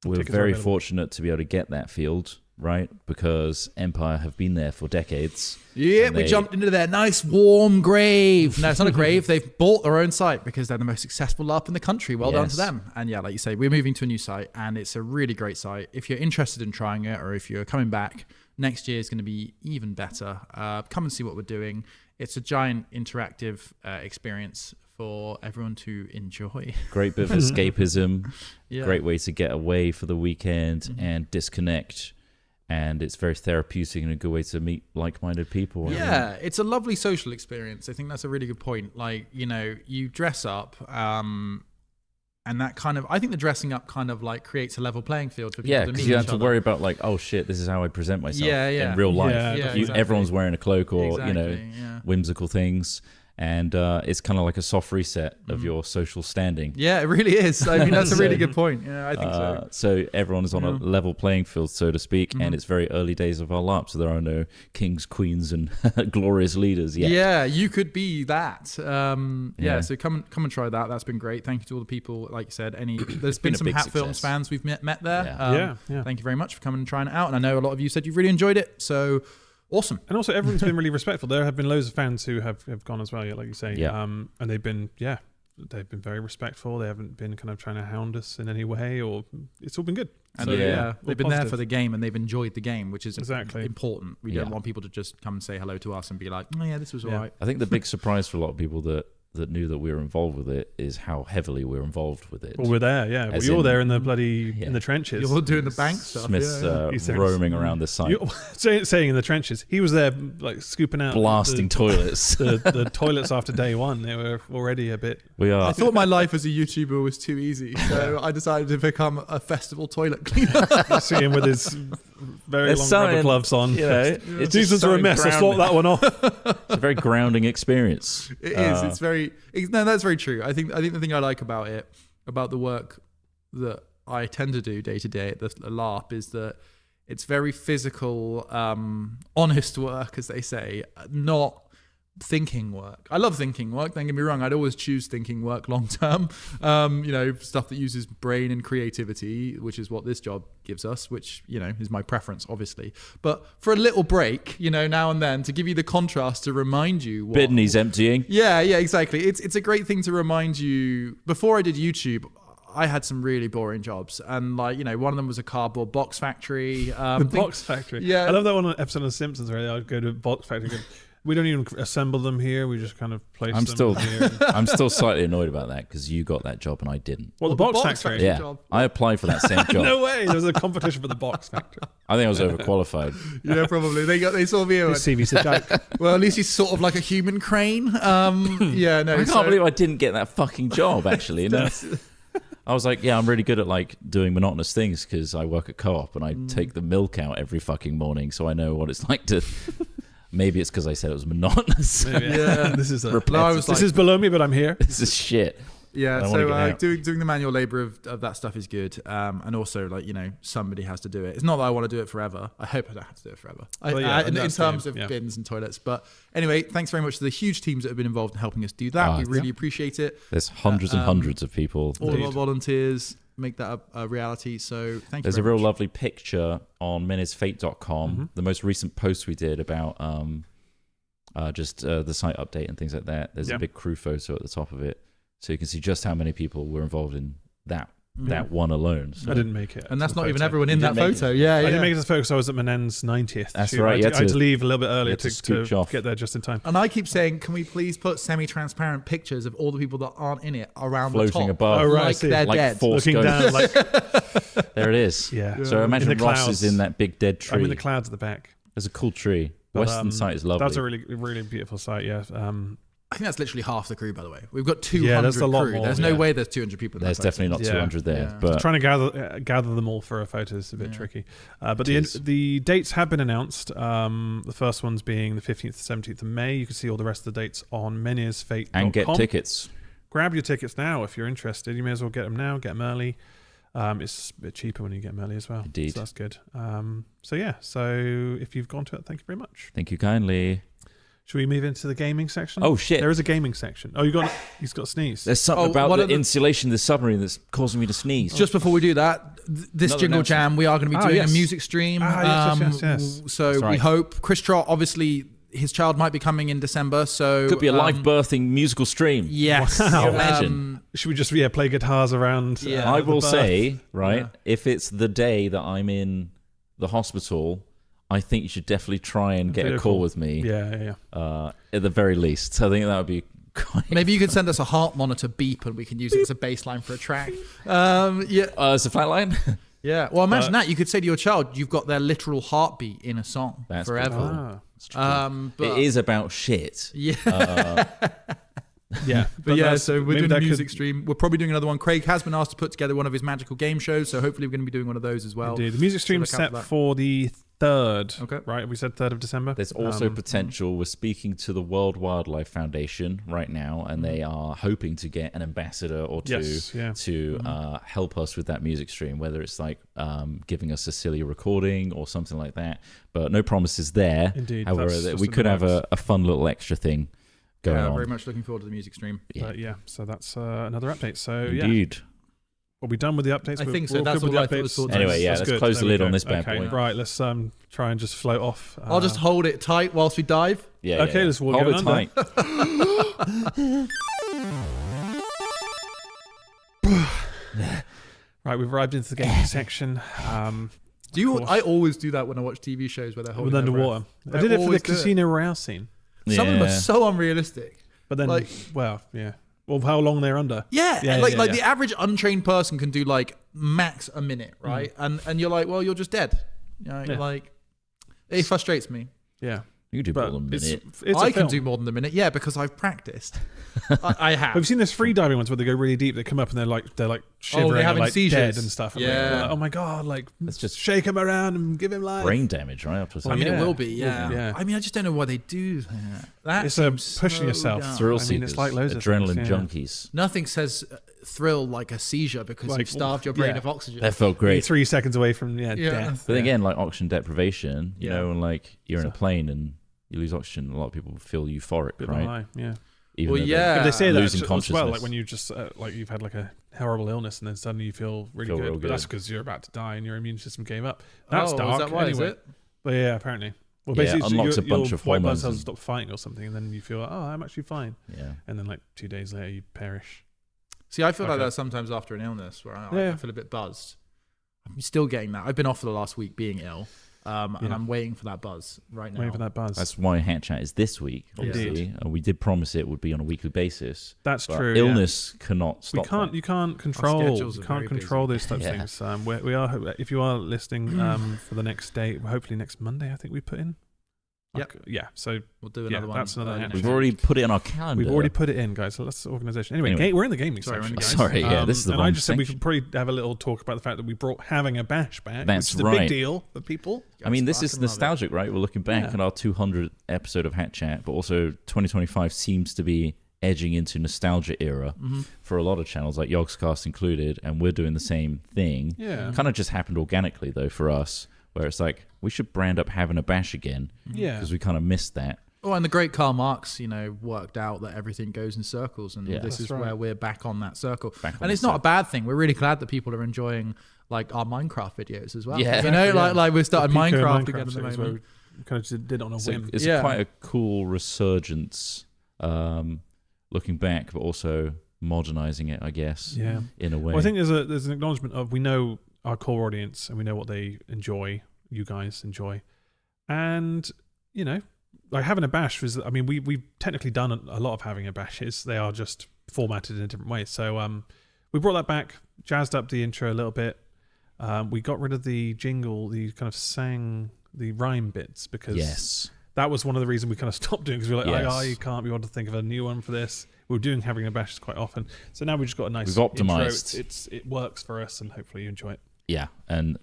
We're Tickets are very available. fortunate to be able to get that field, right? Because Empire have been there for decades. Yeah, And we they- jumped into their nice warm grave. No, it's not a grave. They've bought their own site because they're the most successful LARP in the country. Well done to Yes. them. And yeah, like you say, we're moving to a new site, and it's a really great site. If you're interested in trying it, or if you're coming back, next year is going to be even better. Come and see what we're doing. It's a giant interactive experience for everyone to enjoy. Great bit of escapism. Yeah. Great way to get away for the weekend and disconnect and it's very therapeutic and a good way to meet like-minded people. Yeah, it's a lovely social experience. I think that's a really good point. Like, you dress up, and that kind of, I think the dressing up kind of like creates a level playing field for people to meet because you each have to other. worry about like, oh shit, this is how I present myself in real life. Yeah, Everyone's wearing a cloak or Exactly, whimsical things, and it's kind of like a soft reset of your social standing. Yeah, it really is. I mean, that's a really good point. Yeah, I think so. So everyone is on a level playing field, so to speak, and it's very early days of our LARP, so there are no kings, queens, and glorious leaders yet. Yeah, you could be that. So come and try that. That's been great. Thank you to all the people, like you said. There's been been a some big Hat success. Films fans we've met there. Yeah. Thank you very much for coming and trying it out. And I know a lot of you said you've really enjoyed it. So awesome. And also, everyone's been really respectful. There have been loads of fans who have gone as well, like you say. Yeah. And they've been very respectful. They haven't been kind of trying to hound us in any way, or it's all been good. And So, they've been there for the game and they've enjoyed the game, which is Exactly. important. We don't want people to just come and say hello to us and be like, oh yeah, this was all right. I think the big surprise for a lot of people that knew that we were involved with it is how heavily we're involved with it. Well, we're there, yeah. Well, As you're in- there in the bloody in the trenches. You're doing the bank stuff. Smith's He's there. roaming around the site, saying in the trenches. He was there, like scooping out blasting toilets. the toilets after day one. They were already a bit. We are. I thought my life as a YouTuber was too easy, so I decided to become a festival toilet cleaner. See him with his very There's long something, rubber gloves on. it's These just ones are a something mess. I'll swap that one off. It's a very grounding experience. It is. It's very. No, that's very true. I think the thing I like about it, about the work that I tend to do day to day at the LARP, is that it's very physical, honest work, as they say, not thinking work. I love thinking work. Don't get me wrong. I'd always choose thinking work long term. Stuff that uses brain and creativity, which is what this job gives us, which, is my preference, obviously. But for a little break, now and then, to give you the contrast, to remind you what... Bidney's emptying. Yeah, exactly. It's a great thing to remind you. Before I did YouTube, I had some really boring jobs, and one of them was a cardboard box factory. The box factory. Yeah. I love that one episode of The Simpsons where I'd go to a box factory. We don't even assemble them here. We just kind of place them here. I'm still slightly annoyed about that because you got that job and I didn't. Well, the box factory. Yeah, job. I applied for that same job. No way. There was a competition for the box factory. I think I was overqualified. Yeah, probably. They saw me. His CV's a joke. Well, at least he's sort of like a human crane. Yeah, no. I can't believe I didn't get that fucking job. Actually, no. I was like, I'm really good at doing monotonous things because I work at Co-op and I take the milk out every fucking morning, so I know what it's like to. Maybe it's because I said it was monotonous. Yeah, This is this is below me, but I'm here. This is shit. Yeah, I wanna get out. doing the manual labor of that stuff is good, and also somebody has to do it. It's not that I want to do it forever. I hope I don't have to do it forever. In terms of bins and toilets. But anyway, thanks very much to the huge teams that have been involved in helping us do that. We really appreciate it. There's hundreds and hundreds of people. All of our volunteers make that a reality. So thank you. There's a very real much. lovely picture on menisfate.com. The most recent post we did about the site update and things like that. There's a big crew photo at the top of it, so you can see just how many people were involved in that one alone. So. I didn't make it. And that's to the not even photo. everyone in You that didn't make photo. it. Yeah, I didn't make it to the photo because I was at Manen's 90th. That's shoot. right, I you had had to leave a little bit earlier to to scooch off. get there just in time. And I keep saying, can we please put semi-transparent pictures of all the people that aren't in it around Floating the top? above. Oh, right, I like see. they're Like dead. Force Looking Ghost. down, like There it is. Yeah. So imagine In the Ross clouds. is in that big dead tree. I'm in the clouds at the back. There's a cool tree. But, Western site is lovely. That's a really, really beautiful site. Yeah. I think that's literally half the crew, by the way. We've got 200 Yeah, there's a lot crew. more, There's no way there's 200 people in There's that photo. definitely not Yeah. 200 there, Yeah. but Trying to gather them all for a photo is a bit tricky. But the dates have been announced. The first one's being the 15th to 17th of May. You can see all the rest of the dates on menisfate.com. and get tickets. Grab your tickets now if you're interested. You may as well get them now, get them early. It's a bit cheaper when you get them early as well. Indeed. So that's good. So if you've gone to it, thank you very much. Thank you kindly. Should we move into the gaming section? Oh shit! There is a gaming section. Oh, he's got a sneeze. There's something Oh, about what the are the- insulation of the submarine that's causing me to sneeze. Just before we do that, this Another Jingle announcement. Jam, we are going to be doing yes. a music stream. Yes. So That's right. we hope. Chris Trott, obviously, his child might be coming in December. So Could be a live birthing musical stream. Yes. Wow. Imagine. Should we just play guitars around? Yeah. I the will birth? say, right, Yeah. if it's the day that I'm in the hospital, I think you should definitely try and get Video a call call. with me. Yeah. At the very least, I think that would be quite. Maybe you could send us a heart monitor beep and we can use it as a bass line for a track. Yeah. It's a flat line. Yeah. Well, imagine that. You could say to your child, you've got their literal heartbeat in a song That's forever. pretty Ah. It's true. But, It is about shit. Yeah. Yeah, But yeah, that's- so we're maybe doing a that music could- stream. We're probably doing another one. Craig has been asked to put together one of his magical game shows, so hopefully we're going to be doing one of those as well. Indeed. The music So stream look out set for that. for the 3rd. Okay. Right, we said 3rd of December. There's also potential. We're speaking to the World Wildlife Foundation right now, and they are hoping to get an ambassador or two Yes, yeah. to help us with that music stream, whether it's like giving us a silly recording or something like that. But no promises there. Indeed, However, that's just we in could the have works. a fun little extra thing going Yeah, on. very much looking forward to the music stream. But yeah, so that's another update. So yeah, Indeed. are we done with the updates? I We're- think so. we're all That's good with all the I thought was updates? thought. Anyway, yeah, That's let's good. close There the we lid on go. this bad Okay, boy. right, let's try and just float off. I'll just hold it tight whilst we dive. Yeah. Okay, yeah. let's walk Hold it it under. tight. Right, we've arrived into the gaming section. Do you? Of course. I always do that when I watch TV shows where they're holding With their underwater. breath. I did it for the always do Casino Royale scene. Some of them are Yeah. so unrealistic. But then, Like- well, yeah. Well, how long they're under? Yeah, Yeah, like yeah, yeah. the average untrained person can do like max a minute, right? And you're like, well, you're just dead. You know, Yeah. like it frustrates me. Yeah. You can do But more than a it's, minute. it's a I can film. do more than a minute, yeah, because I've practiced. I have. We've seen those free diving ones where they go really deep. They come up and they're like shivering, and, having like seizures. dead and stuff. And Yeah. we're like, oh my god! Like That's just shake him around and give him life. brain damage, right? Up to a I certain mean, yeah. it will be, yeah. Yeah. I mean, I just don't know why they do that. That It's seems pushing so yourself dumb. thrill I mean, it's seekers, like loads of adrenaline things, yeah. junkies. Nothing says thrill like a seizure because Like, you've starved your brain yeah. of oxygen. That felt You're great. 3 seconds away from Yeah. death. But again, like oxygen deprivation, you Yeah. know, and like you're in a plane and you lose oxygen, a lot of people feel euphoric, Bit of a right? high, yeah. Even Well, though they're yeah. But they say that losing as well, consciousness. like when you just like you've had like a horrible illness and then suddenly you feel really Feel good. real But that's good. because you're about to die and your immune system gave up. That's Oh, dark. is that why, anyway. is it? But yeah, apparently. Well, Yeah, basically, unlocks a your bunch of white blood hormones cells and- stop fighting or something, and then you feel, oh, I'm actually fine. Yeah. And then like 2 days later, you perish. See, I feel like Okay. that sometimes after an illness where I Yeah. feel a bit buzzed. I'm still getting that. I've been off for the last week being ill, and Yeah. I'm waiting for that buzz right now. Waiting for that buzz. That's why Hat Chat is this week, obviously. Indeed. And we did promise it would be on a weekly basis. That's But true. yeah. illness cannot We stop can't. that. You can't control. schedules You are can't very control busy. those types of Yeah. things. We are. If you are listening for the next day, hopefully next Monday, I think we put in. Yep. Yeah. So We'll do Yeah, another one. that's another early Hat next We've week. already put it on our calendar. we've already put it in, guys. So that's organisation. Anyway, Anyway. we're in the gaming Sorry, we're in section. the Sorry, yeah, this is the and I wrong just said we section. could probably have a little talk about the fact that we brought having a bash back. That's which is a right. big deal for people. I mean, this fucking is love it. nostalgic, right? We're looking back Yeah. at our 200th episode of Hat Chat, but also 2025 seems to be edging into nostalgia era for a lot of channels, like Yogscast included, and we're doing the same thing. Yeah. Kind of just happened organically, though, for us, where it's like, we should brand up having a bash again, Yeah. because we kind of missed that. Oh, and the great Karl Marx, worked out that everything goes in circles, and Yeah. this That's is right. where we're back on that circle. Back on And it's the not a circle. bad thing. We're really glad that people are enjoying like our Minecraft videos as well. Yeah. You know, like we've started The Pico Minecraft again at the series where moment. we kind of just did it on a So whim. it's Yeah. quite a cool resurgence, looking back, but also modernizing it, I guess, Yeah. in a way. Well, I think there's an acknowledgement of we know our core audience and we know what they enjoy. You guys enjoy, and like having a bash was. I mean, we've technically done a lot of having a bashes. They are just formatted in a different way. So we brought that back, jazzed up the intro a little bit. We got rid of the jingle, the kind of sang the rhyme bits because yes. that was one of the reasons we kind of stopped doing because we were like, Yes. you can't. We want to think of a new one for this. We were doing having a bash quite often, so now we just got a nice. We've optimized. Intro. It works for us, and hopefully you enjoy it. Yeah, and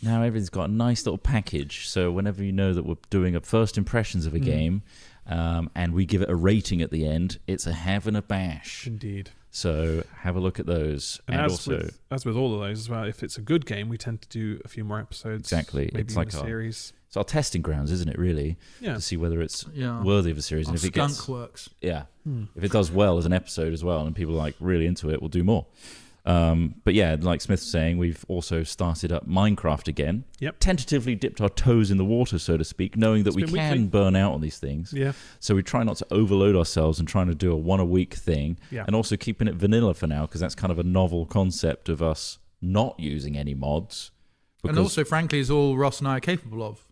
now everything's got a nice little package. So whenever you know that we're doing a first impressions of a game, and we give it a rating at the end, it's a having a bash. Indeed. So have a look at those, and as also with all of those as well, if it's a good game, we tend to do a few more episodes. Exactly. Maybe It's in like a our- series. it's our testing grounds, isn't it? Really, Yeah. to see whether it's Yeah. worthy of a series, Our and if it skunk gets works. yeah, if it does well as an episode as well, and people are like really into it, we'll do more. But yeah, like Smith was saying, we've also started up Minecraft again. Yep. Tentatively dipped our toes in the water, so to speak, knowing that It's we been can weekly. burn out on these things. Yeah. So we try not to overload ourselves and trying to do a one-a-week thing, Yeah. and also keeping it vanilla for now, because that's kind of a novel concept of us not using any mods. And Because also, frankly, is all Ross and I are capable of.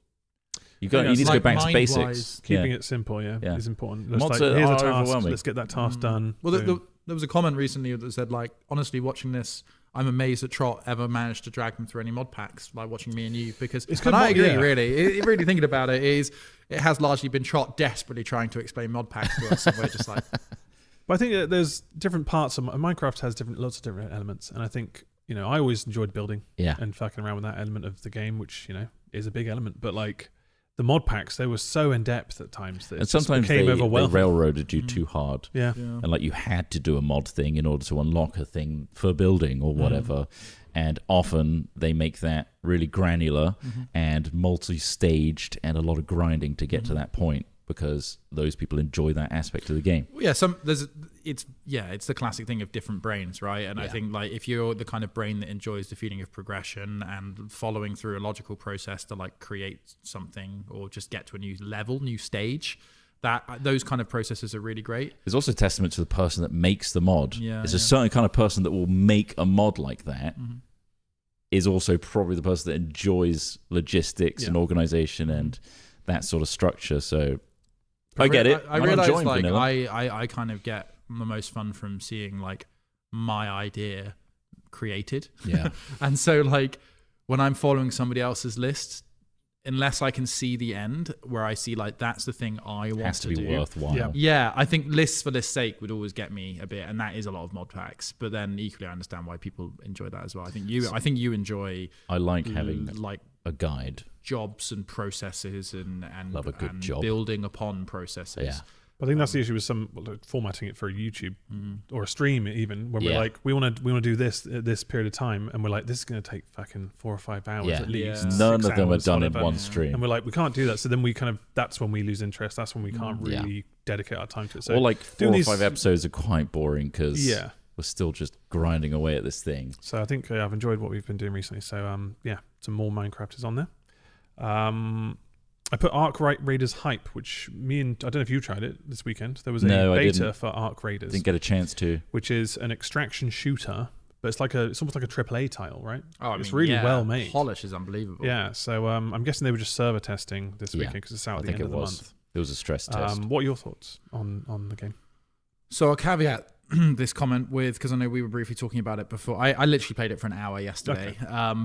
you Yeah, need to it's go like back to mind-wise, basics. Keeping Yeah. it simple, yeah, Yeah. is important. Mods Like, are here's a task. overwhelming. Let's get that task done. Well, Boom. there was a comment recently that said, like, honestly, watching this, I'm amazed that Trot ever managed to drag them through any mod packs by watching me and you, because It's and good I mod, agree, yeah. really thinking about it, it has largely been Trot desperately trying to explain mod packs to us, and we're just like, But I think that there's different parts of Minecraft has lots of different elements, and I think I always enjoyed building and fucking around with that element of the game, which is a big element. But like the mod packs, they were so in depth at times that And sometimes became they overwhelming. railroaded you too hard. Yeah. And like you had to do a mod thing in order to unlock a thing for building or whatever. And often they make that really granular and multi-staged and a lot of grinding to get to that point, because those people enjoy that aspect of the game. yeah, it's the classic thing of different brains, right? And I think like if you're the kind of brain that enjoys the feeling of progression and following through a logical process to like create something or just get to a new level, new stage, that those kind of processes are really great. It's also a testament to the person that makes the mod. Yeah, It's a certain kind of person that will make a mod like that. Is also probably the person that enjoys logistics and organization and that sort of structure. So I get it. I I'm realize enjoying like vanilla. I kind of get the most fun from seeing like my idea created. Yeah. And so like when I'm following somebody else's list, unless I can see the end where I see like that's the thing I want Has to be do. worthwhile. Yeah, I think lists for list's sake would always get me a bit, and that is a lot of mod packs. But then equally, I understand why people enjoy that as well. I think you enjoy I like having like a guide. jobs and processes and Love a good and job. building upon processes. Yeah. But I think that's the issue with formatting it for a YouTube or a stream, even when we're Yeah. like, we want to do this at this period of time, and we're like, this is going to take fucking 4 or 5 hours Yeah. at least. Yeah. None 6 of them are hours, done whatever. in one stream. And we're like, we can't do that. So then we that's when we lose interest. That's when we can't really dedicate our time to it. So or like 4 doing or these- 5 episodes are quite boring because Yeah. we're still just grinding away at this thing. So I think I've enjoyed what we've been doing recently. So some more Minecraft is on there. I put Ark Raiders Hype, which I don't know if you tried it this weekend. There was a No, I beta didn't. for Ark Raiders, Didn't get a chance to. which is an extraction shooter, but it's almost like a AAA title, right? Oh, It's really well made. Polish is unbelievable. Yeah, so I'm guessing they were just server testing this Yeah, weekend because it's out I at the think end it of the was. month. It was a stress test. What are your thoughts on the game? So I'll caveat this comment with, because I know we were briefly talking about it before. I literally played it for an hour yesterday.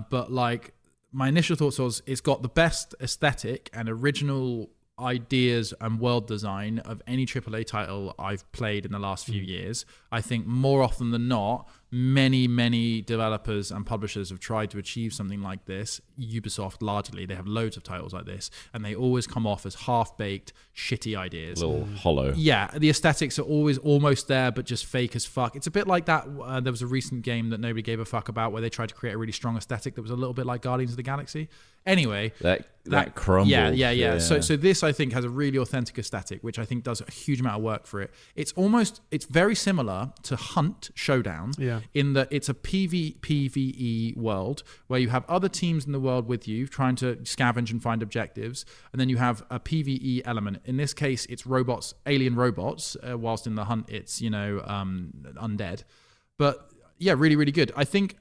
But like my initial thoughts was it's got the best aesthetic and original ideas and world design of any AAA title I've played in the last few years. I think more often than not, many developers and publishers have tried to achieve something like this. Ubisoft largely, they have loads of titles like this, and they always come off as half-baked, shitty ideas. a little hollow. Yeah, the aesthetics are always almost there, but just fake as fuck. It's a bit like that. There was a recent game that nobody gave a fuck about where they tried to create a really strong aesthetic that was a little bit like Guardians of the Galaxy. Anyway, That crumbled. Yeah. So this, I think, has a really authentic aesthetic, which I think does a huge amount of work for it. It's very similar to Hunt Showdown in that it's a PvE world where you have other teams in the world with you trying to scavenge and find objectives, and then you have a PvE element. In this case, it's robots, alien robots, whilst in the Hunt, it's undead. But yeah, really, really good. I think.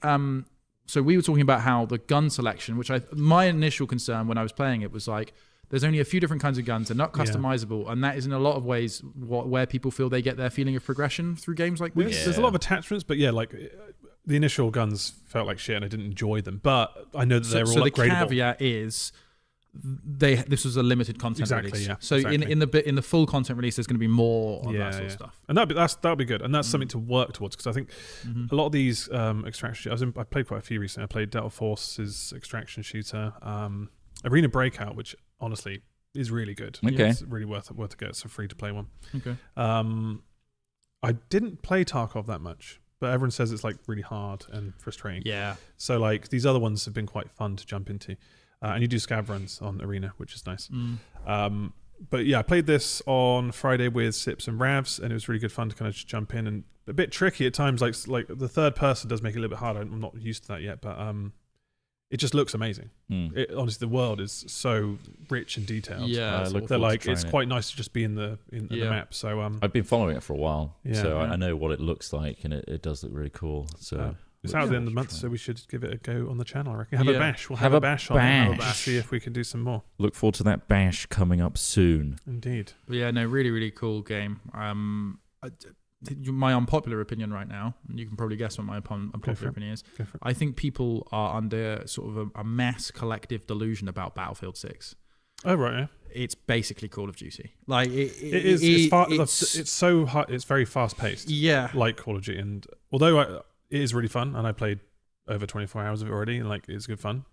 So we were talking about how the gun selection, which my initial concern when I was playing it was like, there's only a few different kinds of guns. They're not customizable. And that is in a lot of ways where people feel they get their feeling of progression through games like this. There's a lot of attachments, but like the initial guns felt like shit and I didn't enjoy them. But I know that they're all the upgradable. caveat is this was a limited content release. Yeah, so in the full content release, there's going to be more of that sort of stuff. And that'll be good. And that's something to work towards, because I think a lot of these extraction. I played quite a few recently. I played Delta Force's extraction shooter, Arena Breakout, which honestly is really good. Okay. It's really worth to get. It's a free to play one. Okay. I didn't play Tarkov that much, but everyone says it's like really hard and frustrating. Yeah. So like these other ones have been quite fun to jump into. And you do scav runs on Arena, which is nice. But yeah, I played this on Friday with Sips and Ravs, and it was really good fun to kind of just jump in, and a bit tricky at times. Like the third person does make it a little bit harder. I'm not used to that yet, but it just looks amazing. Honestly, the world is so rich and detailed. Yeah, they're like it's quite nice to just be in the map. So I've been following it for a while, so Yeah. I know what it looks like, and it does look really cool. So. It's out at the end of the month, so we should give it a go on the channel. I reckon have a bash. We'll have a bash on it. We'll see if we can do some more. Look forward to that bash coming up soon. Indeed. But yeah, no, really, really cool game. my unpopular opinion right now, and you can probably guess what my unpopular opinion is. I think people are under sort of a mass collective delusion about Battlefield 6. Oh right, yeah. It's basically Call of Duty. Like it is. It's so hard. It's very fast paced. Yeah, like Call of Duty. And although it is really fun, and I played over 24 hours of it already, and like it's good fun.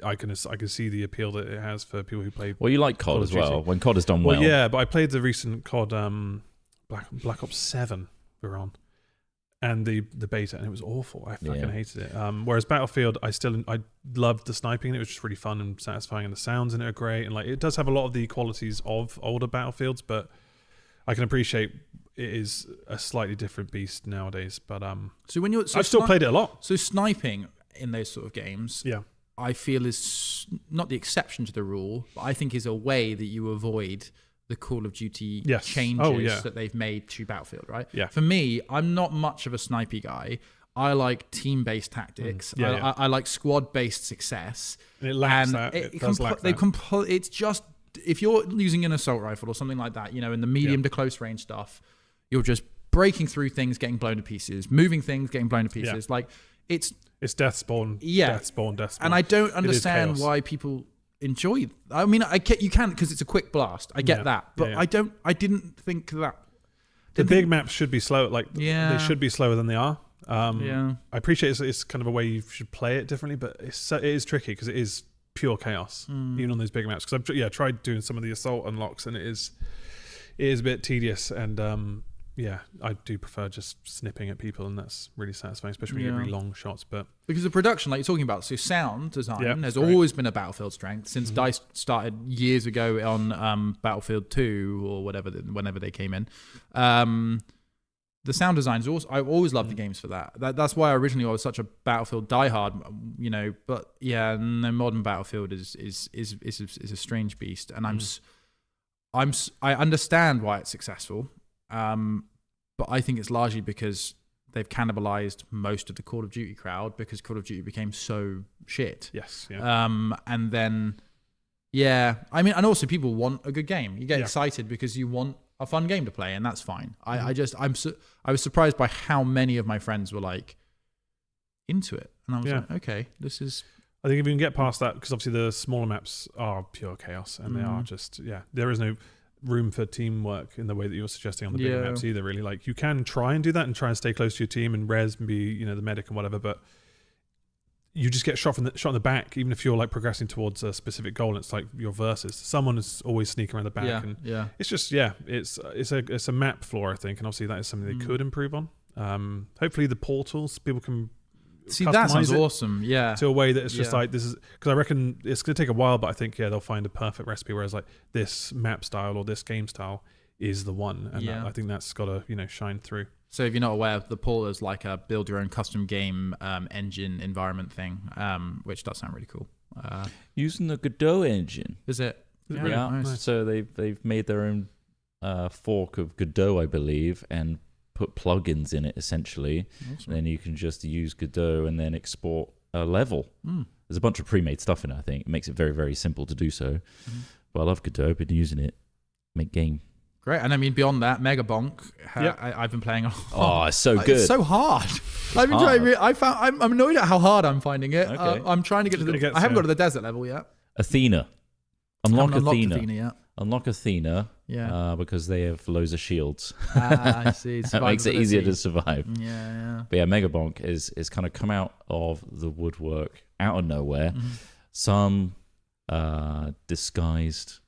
I can see the appeal that it has for people who play. Well, you like COD as well. When COD has done well, yeah. But I played the recent COD, Black Ops 7 we were on, and the beta, and it was awful. I fucking hated it. Whereas Battlefield, I loved the sniping. It was just really fun and satisfying, and the sounds in it are great. And like it does have a lot of the qualities of older Battlefields, but I can appreciate it is a slightly different beast nowadays. But so when you're, I've still played it a lot. So sniping in those sort of games, I feel is not the exception to the rule, but I think is a way that you avoid the Call of Duty changes that they've made to Battlefield, right? Yeah. For me, I'm not much of a snipey guy. I like team-based tactics. I like squad-based success. And it lacks that. It does lack that. It's just, if you're using an assault rifle or something like that, in the medium to close range stuff, you're just breaking through things, getting blown to pieces, moving things, getting blown to pieces. Like it's death spawn, death spawn. And I don't understand why people enjoy. I mean, you can because it's a quick blast. I get that, but I didn't think that. The big maps should be slow. Like they should be slower than they are. I appreciate it's kind of a way you should play it differently, but it is tricky because it is pure chaos even on those big maps. Because I've tried doing some of the assault unlocks, and it is a bit tedious. And I do prefer just snipping at people, and that's really satisfying, especially when you get really long shots. But because the production, like you're talking about, so sound design has always been a Battlefield strength since DICE started years ago on Battlefield 2 or whenever they came in. The sound design is I've always loved the games for that. That's why originally I was such a Battlefield diehard, But yeah, and the modern Battlefield is a strange beast, and I understand why it's successful. But I think it's largely because they've cannibalized most of the Call of Duty crowd because Call of Duty became so shit. Yes. Yeah. And then, I mean, and also people want a good game. You get excited because you want a fun game to play, and that's fine. I was surprised by how many of my friends were like into it, and I was like, okay, this is. I think if you can get past that, because obviously the smaller maps are pure chaos, and they are just there is no room for teamwork in the way that you're suggesting on the bigger maps either. Really, like you can try and do that and try and stay close to your team and res and be the medic and whatever, but you just get shot in the back even if you're like progressing towards a specific goal. And it's like your versus someone is always sneaking around the back, and it's just it's a map flaw, I think, and obviously that is something they could improve on. Hopefully the portals people can see that sounds awesome, to a way that it's just like this is, because I reckon it's going to take a while, but I think they'll find a perfect recipe, whereas like this map style or this game style is the one, and I think that's got to shine through. So if you're not aware, the portal is like a build your own custom game engine environment thing, which does sound really cool. Using the Godot engine, is it? Really nice. So they've made their own fork of Godot, I believe, and put plugins in it essentially. Awesome. Then you can just use Godot and then export a level. There's a bunch of pre-made stuff in it. I think it makes it very, very simple to do so. But I love Godot. I've been using it. Make game. Great. And I mean, beyond that, Mega Bonk, I've been playing a lot. Oh, it's so good. It's so hard. I've been trying. I'm annoyed at how hard I'm finding it. Okay. I'm trying to get to the. I haven't got to the desert level yet. Athena. Unlock Athena. Yet. Unlock Athena. Yeah. Because they have loads of shields. I see. That makes it easier to survive. Yeah. But yeah, Mega Bonk is kind of come out of the woodwork, out of nowhere. Some disguised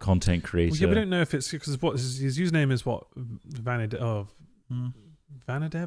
content creator. Well, we don't know if it's because his username is what Vanadev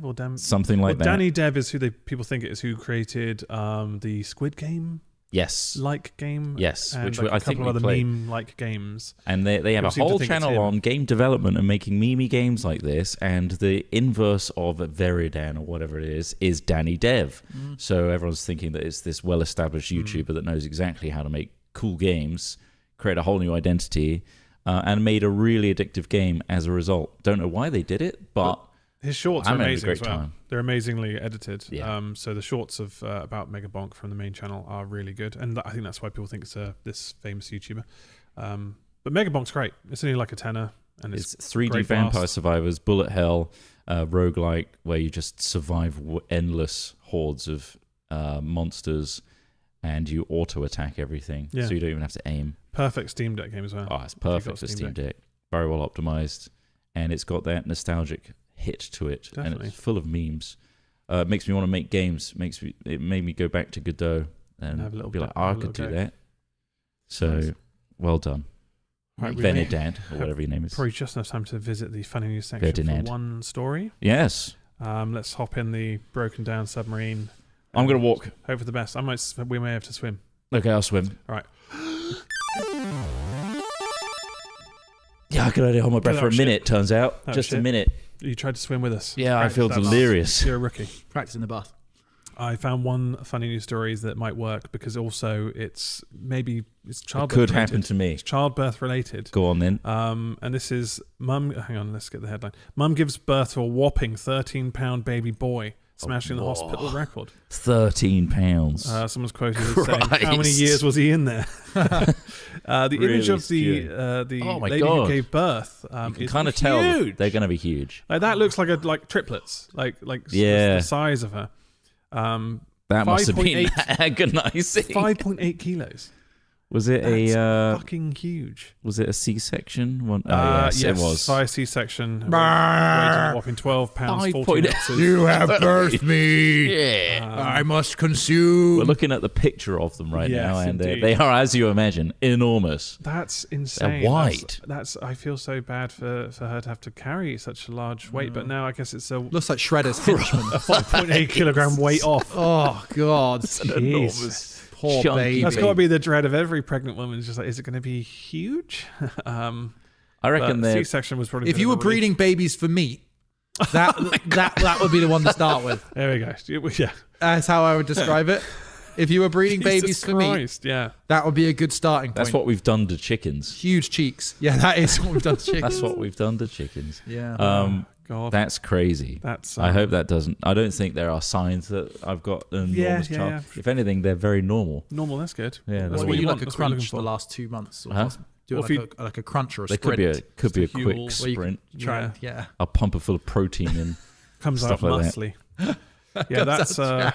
or something like that. Danny Dev is who people think it is, who created the Squid Game. Yes. Like game. Yes, and which like I think a couple other meme like games. And they have a whole channel on game development and making meme games like this. And the inverse of Veridan or whatever it is Danny Dev. So everyone's thinking that it's this well-established YouTuber that knows exactly how to make cool games, create a whole new identity, and made a really addictive game as a result. Don't know why they did it, but his shorts are amazing as well. Time. They're amazingly edited. Yeah. So the shorts of about Mega Bonk from the main channel are really good, and I think that's why people think it's this famous YouTuber. But Mega Bonk's great. It's only like a tenner. and It's 3D very Vampire fast. Survivors, bullet hell, roguelike, where you just survive endless hordes of monsters, and you auto attack everything, Yeah. so you don't even have to aim. Perfect Steam Deck game as well. Oh, it's If you've perfect got for Steam Steam Deck. Deck. Very well optimized, and it's got that nostalgic hit to it, and Definitely. it's full of memes. It makes me want to make games. It made me go back to Godot and Have a little be like, bit- oh, I have a could do little go. that. So, Nice. well done, Right, we may Venedad, or whatever your name is. probably just enough time to visit the funny news section Ferdinand. for one story. Yes, Let's hop in the broken down submarine. I'm gonna and walk. Hope for the best. We may have to swim. Okay, I'll swim. All right. Yeah, I could only hold my breath Oh, for a shit. minute. Turns out, Oh, just a shit. minute. You tried to swim with us. Yeah, I feel That's- delirious. You're a rookie. Practice in the bath. I found one funny news story that might work because also it's It childbirth could related. happen to me. It's childbirth related. Go on then. And this is mum. Hang on, let's get the headline. Mum gives birth to a whopping 13-pound baby boy, smashing the hospital record. 13 pounds. Someone's quoted as saying, "How many Christ. years was he in there?" The image Really of the Oh my lady God. who gave birth you can is kind of tell huge. they're going to be huge. Like, that looks like triplets, like Yeah. the size of her. That must have been 5.8 agonizing. 5.8 kilos. Was it That's a fucking huge. was it a C-section? One? Oh, yes, it was. Via C-section. Weighing a whopping 12 pounds, 14 5.8. ounces. have birthed me. Yeah. I must consume. We're looking at the picture of them right Yes, now, and indeed. they are, as you imagine, enormous. That's insane. They're wide. That's I feel so bad for her to have to carry such a large weight, but now I guess it's a Looks like Shredder's henchman. 5.8 kilogram weight off. Oh God, Jesus. poor chunky baby. That's got to be the dread of every pregnant woman. It's just like, is it going to be huge? I reckon but they're C-section was probably. If you were breeding babies for meat, that that would be the one to start with. There we go. Yeah. That's how I would describe it. If you were breeding babies Jesus for meat, Christ, yeah. that would be a good starting point. That's what we've done to chickens. Huge cheeks. Yeah, that is what we've done to chickens. That's what we've done to chickens. Yeah. God. That's crazy. That's. I hope that doesn't. I don't think there are signs that I've got an enormous yeah, child. yeah. If anything, they're very normal. normal. That's good. Yeah, that's What what were you you want. like a That's what you're looking crunch for for. the last 2 months? Or Huh? do Or if like a crunch or a There sprint. could be a Just a quick fuel. where you sprint. could try and, yeah. I'll pump a full of protein in. Comes out Stuff like that. muscly. Yeah, that's a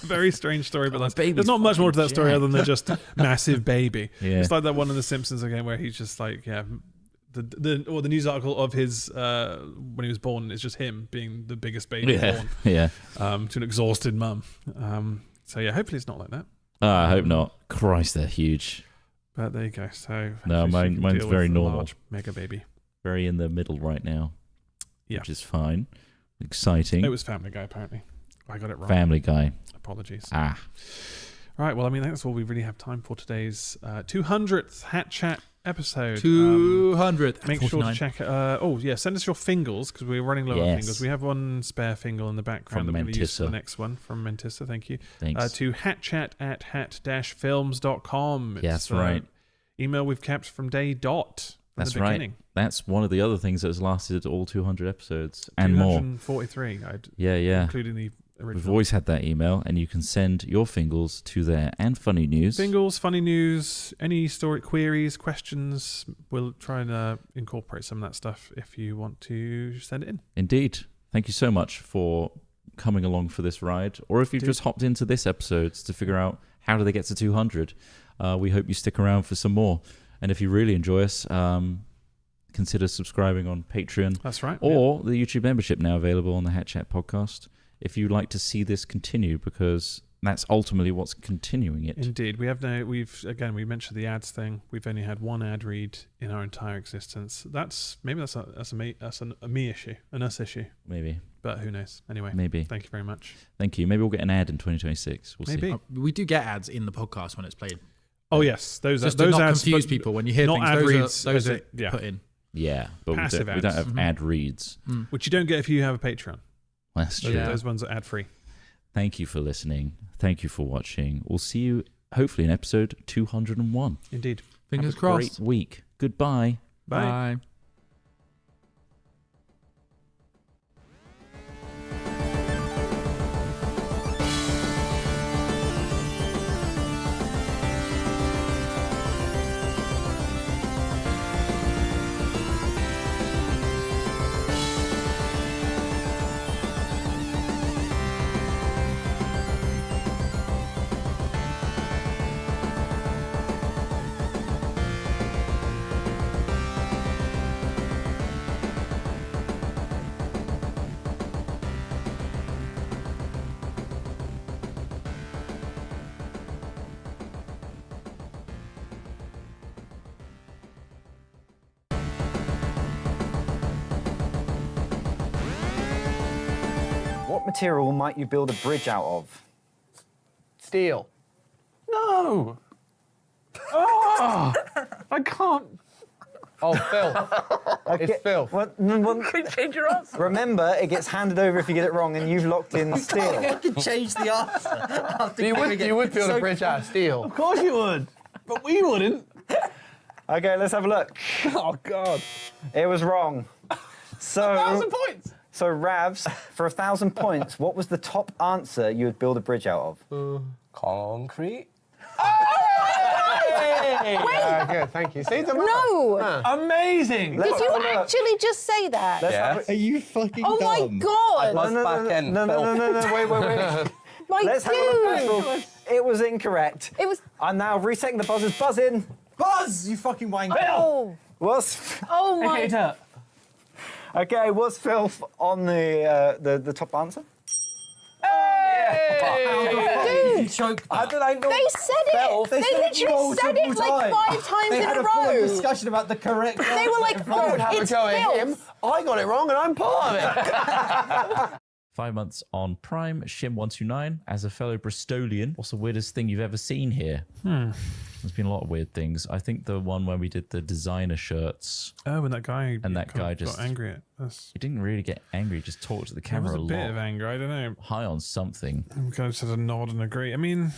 very strange story, but that's, baby's there's not much more to that fucking story jacked. other than just massive baby. Yeah. It's like that one in The Simpsons again, where he's just like, yeah, the news article of his when he was born is just him being the biggest baby Yeah, yeah. born to an exhausted mum. So yeah, hopefully it's not like that. I hope not. Christ, they're huge. But there you go. So No, hopefully she can mine's deal very with a normal. large mega baby. Very in the middle right now. Yeah. Which is fine. Exciting. It was Family Guy apparently. I got it wrong. Family Guy. Apologies. Ah. Right, well, I mean, that's all we really have time for today's 200th Hat Chat episode. 200. Make sure to check. Send us your fingals because we're running low on Yes. fingals. We have one spare fingal in the background From that we're going to use for the Mantissa. next one from Mantissa. Thank you. Thanks. To hatchat@hat-films.com. Yeah, It's that's right. Email we've kept from day dot. From That's the right. beginning. That's one of the other things that has lasted all 200 episodes and more. 243, Yeah. including the We've original. always had that email, and you can send your fingals to there and funny news. Fingals, funny news, any story queries, questions. We'll try and incorporate some of that stuff if you want to send it in. Indeed. Thank you so much for coming along for this ride. Or if you've just hopped into this episode to figure out how do they get to 200, we hope you stick around for some more. And if you really enjoy us, consider subscribing on Patreon. That's right. Or the YouTube membership now available on the Hat Chat podcast. If you'd like to see this continue, because that's ultimately what's continuing it. Indeed, we mentioned the ads thing. We've only had one ad read in our entire existence. That's a me issue, an us issue. Maybe. But who knows? Anyway, Maybe. Thank you very much. Thank you. Maybe we'll get an ad in 2026. We'll Maybe. see. We do get ads in the podcast when it's played. Oh yes, those Just those to not ads, confuse but people when you hear not things. ad Those reads, are, those as are it- yeah. put in. Yeah, but we Passive don't ads. have ad reads. which you don't get if you have a Patreon. That's true. Yeah. Those ones are ad free. Thank you for listening. Thank you for watching. We'll see you hopefully in episode 201. Indeed. Fingers Have a crossed. Great week. Goodbye. Bye. Bye. What material might you build a bridge out of? Steel. No. Oh, I can't. Oh, Phil. It's Phil. Can you change your answer? Remember, it gets handed over if you get it wrong, and you've locked in steel. You can change the answer. You would build a bridge out of steel. Of course you would, but we wouldn't. Okay, let's have a look. Oh God. It was wrong. So, 1,000 points. So, Ravs, for 1,000 points, what was the top answer you would build a bridge out of? Concrete. Hey! Good, thank you. See, No! Amazing! Did you actually just say that? Yeah. Are you fucking Oh my dumb? god! No, wait. My Let's have a look, dude! Crystal. It was incorrect. It was. I'm now resetting the buzzers. Buzz in. Buzz, you fucking wanker. Oh! Was Oh my. okay? Was Phil on the top answer? Dude! How did I know? They said it! They literally said it like 5 times They in had a a full row! discussion about the correct They were like, I would have it's a go at him. filth! I got it wrong and I'm part of it. 5 months on Prime, Shim129. As a fellow Bristolian, what's the weirdest thing you've ever seen here? There's been a lot of weird things. I think the one where we did the designer shirts. Oh, and that guy guy got just angry at us. He didn't really get angry, he just talked to the There camera was a a bit lot. of anger, I don't know. High on something. I'm kind of sort of nod and agree. I mean,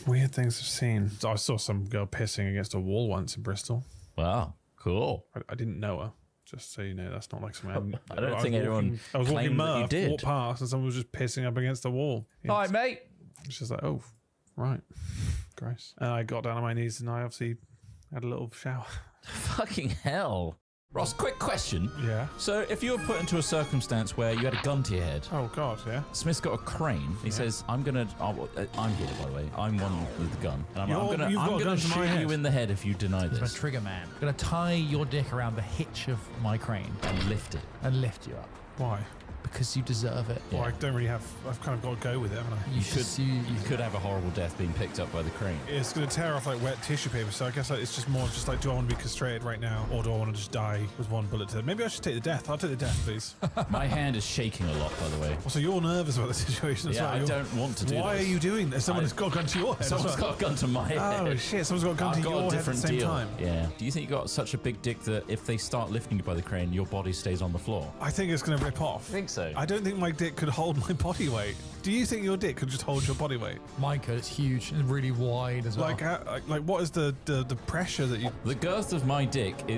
weird things I've seen. I saw some girl pissing against a wall once in Bristol. Wow, cool. I didn't know her. Just so you know, that's not like something. I don't think anyone I was walking claimed that you Murph, did. walked past, and someone was just pissing up against the wall. Hi, mate. It's just like, oh, right, gross. And I got down on my knees, and I obviously had a little shower. Fucking hell. Ross, quick question. Yeah. So, if you were put into a circumstance where you had a gun to your head, Oh God, yeah. Smith's got a crane. He says, "I'm here, by the way. I'm one with the gun, and I'm You've got a gonna gun to my shoot head." you in the head if you deny I'm a this trigger man. I'm gonna tie your dick around the hitch of my crane and lift it." and lift you up Why? because you deserve it. Well, I don't really have. I've kind of got to go with it, haven't I? You could have a horrible death being picked up by the crane. It's going to tear off like wet tissue paper, so I guess like, it's just more just like, do I want to be castrated right now, or do I want to just die with one bullet to the head? Maybe I should take the death. I'll take the death, please. My hand is shaking a lot, by the way. Also, you're nervous about the situation as Yeah, well. I You're- don't want to do Why this. are you doing this? Someone has got a gun to your head. Someone's as well. got a gun to my head. Oh shit! Someone's got a gun I've to got your a head at the different same deal. time. Yeah. Do you think you got such a big dick that if they start lifting you by the crane, your body stays on the floor? I think it's going to rip off. I think so. I don't think my dick could hold my body weight. Do you think your dick could just hold your body weight? Mine could. It's huge and really wide as well. Like what is the pressure that you? The girth of my dick is